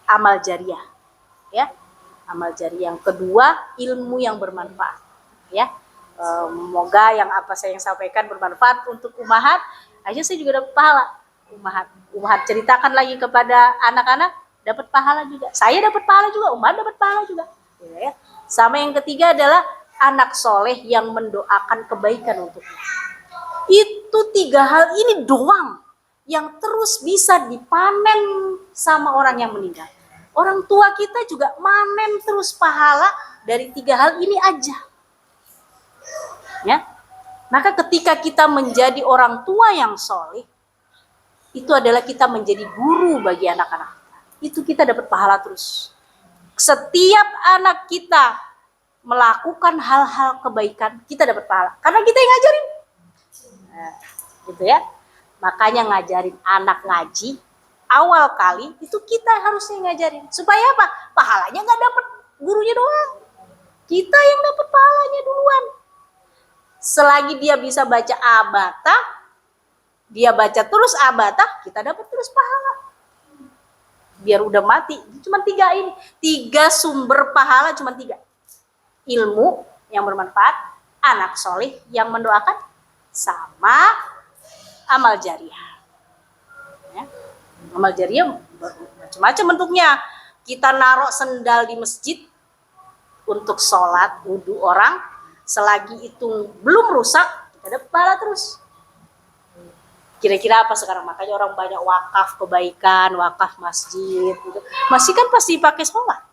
amal jariah, ya. amal jari. Yang kedua, ilmu yang bermanfaat. Ya, semoga yang apa saya yang sampaikan bermanfaat untuk ummahat. Akhirnya saya juga dapat pahala. Ummahat ceritakan lagi kepada anak-anak, dapat pahala juga. Saya dapat pahala juga, ummahat dapat pahala juga. Ya. Sama yang ketiga adalah anak soleh yang mendoakan kebaikan untuknya. Itu 3 hal ini doang yang terus bisa dipanen sama orang yang meninggal. Orang tua kita juga manen terus pahala dari 3 hal ini aja. Ya. Maka ketika kita menjadi orang tua yang soleh, itu adalah kita menjadi guru bagi anak-anak. Itu kita dapat pahala terus. Setiap anak kita melakukan hal-hal kebaikan, kita dapat pahala. Karena kita yang ngajarin. Nah, gitu ya. Makanya ngajarin anak ngaji, awal kali itu kita harusnya ngajarin. Supaya apa? Pahalanya nggak dapat gurunya doang. Kita yang dapat pahalanya duluan. Selagi dia bisa baca abata, dia baca terus abata, kita dapat terus pahala. Biar udah mati, cuma 3 ini. 3 sumber pahala cuma 3. Ilmu yang bermanfaat, anak soleh yang mendoakan, sama amal jariah. Ya. Amal jariah macam-macam bentuknya. Kita naruh sendal di masjid untuk sholat, wudhu orang, selagi itu belum rusak, kita dapat pahala terus. Kira-kira apa sekarang? Makanya orang banyak wakaf kebaikan, wakaf masjid. Gitu. Masjid kan pasti pakai sholat.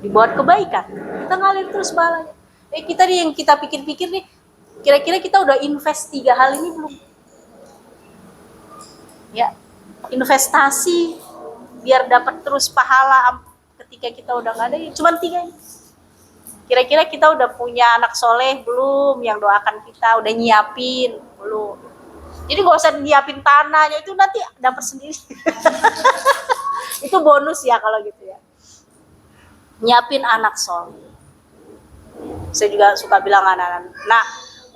Dibuat kebaikan. Kita ngalir terus pahalanya. Kita nih yang kita pikir-pikir nih, kira-kira kita udah invest 3 hal ini belum? Ya, investasi biar dapat terus pahala ketika kita udah nggak ada, cuma 3 ini. Kira-kira kita udah punya anak soleh belum yang doakan kita, udah nyiapin belum? Jadi nggak usah nyiapin tanahnya, itu nanti dapat sendiri. Itu bonus ya kalau gitu ya. Nyiapin anak soleh. Saya juga suka bilang anak-anak, nah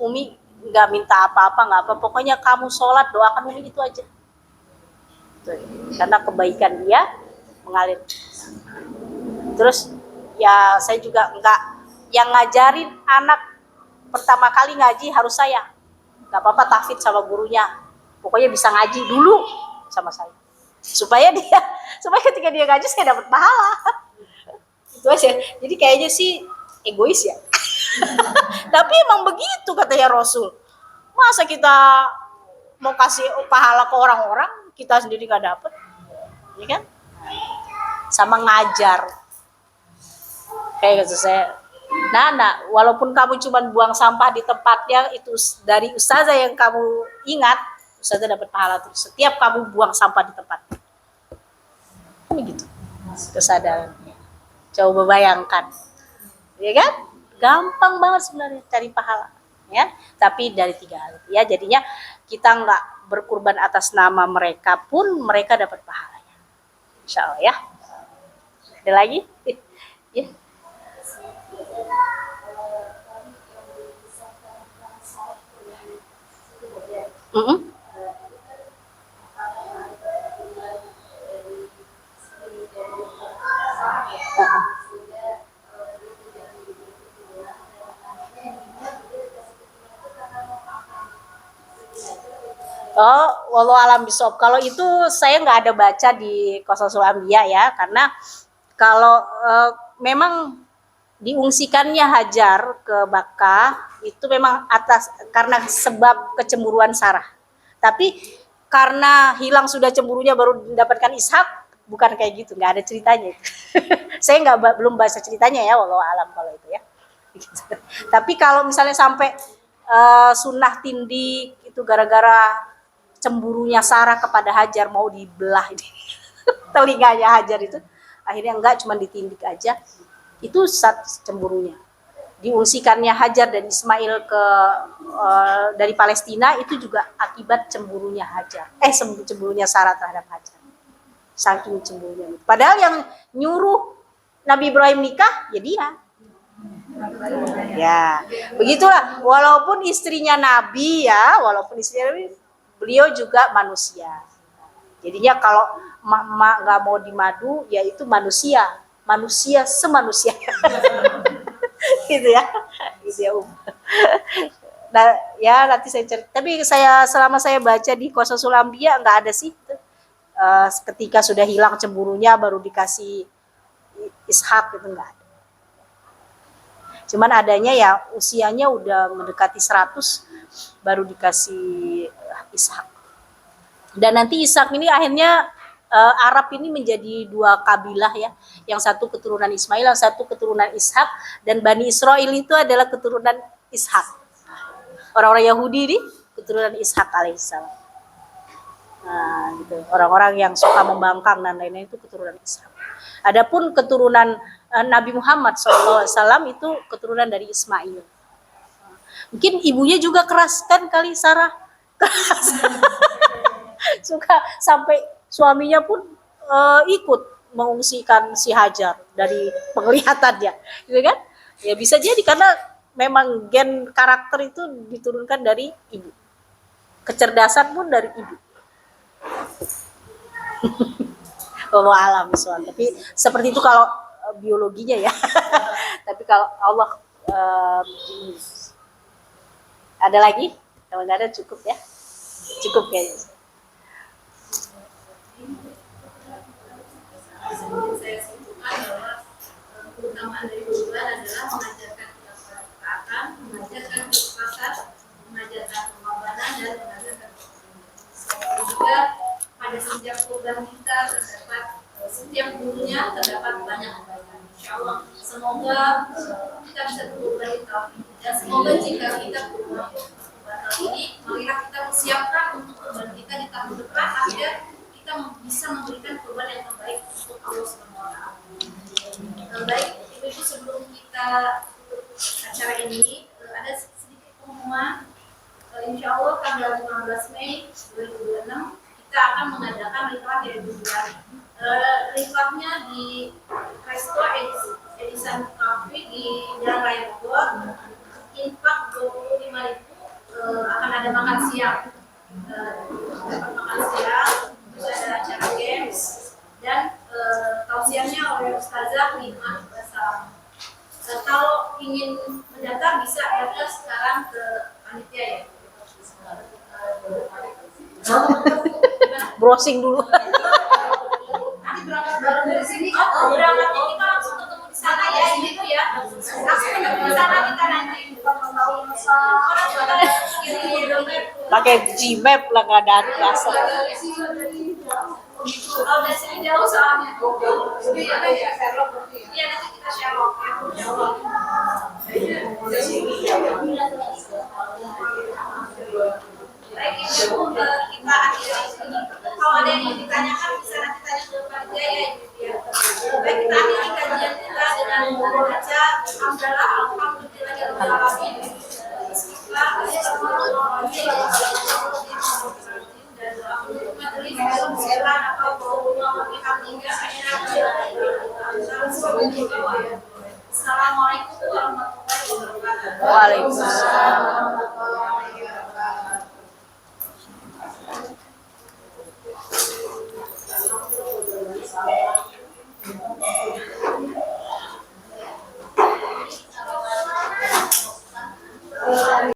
Umi nggak minta apa-apa, nggak apa, pokoknya kamu sholat doakan Umi itu aja. Karena kebaikan dia mengalir. Terus ya saya juga nggak, yang ngajarin anak pertama kali ngaji harus saya. Gak apa-apa tahfidz sama gurunya, pokoknya bisa ngaji dulu sama saya, supaya ketika dia ngaji saya dapat pahala. Itu aja. Jadi kayaknya sih egois ya. Tapi emang begitu katanya Rasul. Masa kita mau kasih pahala ke orang-orang, kita sendiri gak dapet, ya kan? Sama ngajar kayak gitu saya. Nah, walaupun kamu cuma buang sampah di tempatnya itu dari ustazah yang kamu ingat, ustazah dapat pahala terus. Setiap kamu buang sampah di tempat. Ini gitu kesadarannya. Coba bayangkan, ya kan? Gampang banget sebenarnya cari pahala, ya. Tapi dari 3 hal, ya. Jadinya kita nggak berkurban atas nama mereka pun mereka dapat pahalanya. Insya Allah ya. Ada lagi? Ya. Oh, walau alam bisawab. Kalau itu saya nggak ada baca di Qasasul Anbiya ya, karena kalau memang diungsikannya Hajar ke Makkah itu memang atas karena sebab kecemburuan Sarah. Tapi karena hilang sudah cemburunya baru mendapatkan Ishak, bukan kayak gitu, nggak ada ceritanya. Saya belum baca ceritanya ya, walau alam kalau itu ya. Tapi kalau misalnya sampai sunnah tindik itu gara-gara cemburunya Sarah kepada Hajar, mau dibelah ini telinganya Hajar itu, akhirnya enggak, cuma ditindik aja. Itu saat cemburunya. Diungsikannya Hajar dan Ismail ke dari Palestina itu juga akibat cemburunya Hajar. Cemburunya Sarah terhadap Hajar. Saking cemburunya. Padahal yang nyuruh Nabi Ibrahim nikah ya dia. Ya, begitulah. Walaupun istrinya Nabi ya, beliau juga manusia. Jadinya kalau mak nggak mau dimadu, ya itu manusia. manusia semanusia. Gitu ya. Gitu ya, Nah, ya nanti saya cari. Tapi selama saya baca di Qasasul Anbiya nggak ada sih. Ketika sudah hilang cemburunya baru dikasih Ishak, itu enggak ada. Cuman adanya ya usianya udah mendekati 100 baru dikasih Ishak. Dan nanti Ishak ini akhirnya Arab ini menjadi dua kabilah ya. Yang satu keturunan Ismail, yang satu keturunan Ishak, dan Bani Israel itu adalah keturunan Ishak. Orang-orang Yahudi ini keturunan Ishak alaihissalam. Nah, gitu. Orang-orang yang suka membangkang dan lain-lain itu keturunan Ishak. Adapun keturunan Nabi Muhammad SAW itu keturunan dari Ismail. Mungkin ibunya juga keras kan kali Sarah. Suka sampai suaminya pun ikut mengungsikan si Hajar dari penglihatannya, gitu kan? Ya bisa jadi karena memang gen karakter itu diturunkan dari ibu. Kecerdasan pun dari ibu. Allah alam soal. Tapi seperti itu kalau biologinya ya. Tapi kalau Allah ada lagi? Kalau nggak ada cukup ya. Cukup kayaknya. Saya simpulkan bahwa keutamaan dari bulan adalah mengajarkan kita ketaatan, mengajarkan keikhlasan, mengajarkan pengorbanan, dan mengajarkan juga pada setiap program kita terdapat setiap bulannya terdapat banyak kebaikan. Insya Allah semoga kita bisa berubah dan semoga jika kita berubah ini, marilah kita persiapkan untuk perubahan kita di tahun depan agar kita bisa memberikan perubahan yang terbaik untuk Allah SWT. Baik, Ibu-ibu, sebelum kita acara ini ada sedikit pengumuman. Insya Allah tanggal 15 Mei 2026 kita akan mengadakan ritual dari bulan. Ritualnya di Resto Edisan Cafe di Jalan Raya Bogor. Infak 25.000. Akan ada makan siang, juga ada acara games dan tausiahnya oleh Ustazah Lima Basam. Kalau ingin mendaftar bisa daftar sekarang ke panitia ya. Browsing dulu. Nanti berangkat bareng dari sini. Oh, berangkatnya kita langsung ketemu di sana ya, gitu ya. Langsung ketemu di sana kita nanti. Pakai Gmap lah, nggak ada rasa. Kalau dari sini jauh soalnya. Iya, nanti kita share Baik, Ibu, kita akhiri di sini. Kalau ada yang mau ditanyakan bisa nanti tanya ke panitia ya, Ibu ya. Baik, kita akhiri kajian kita dengan membaca hamdalah alhamdulillahirabbil alamin. Assalamualaikum warahmatullahi wabarakatuh. Waalaikumsalam.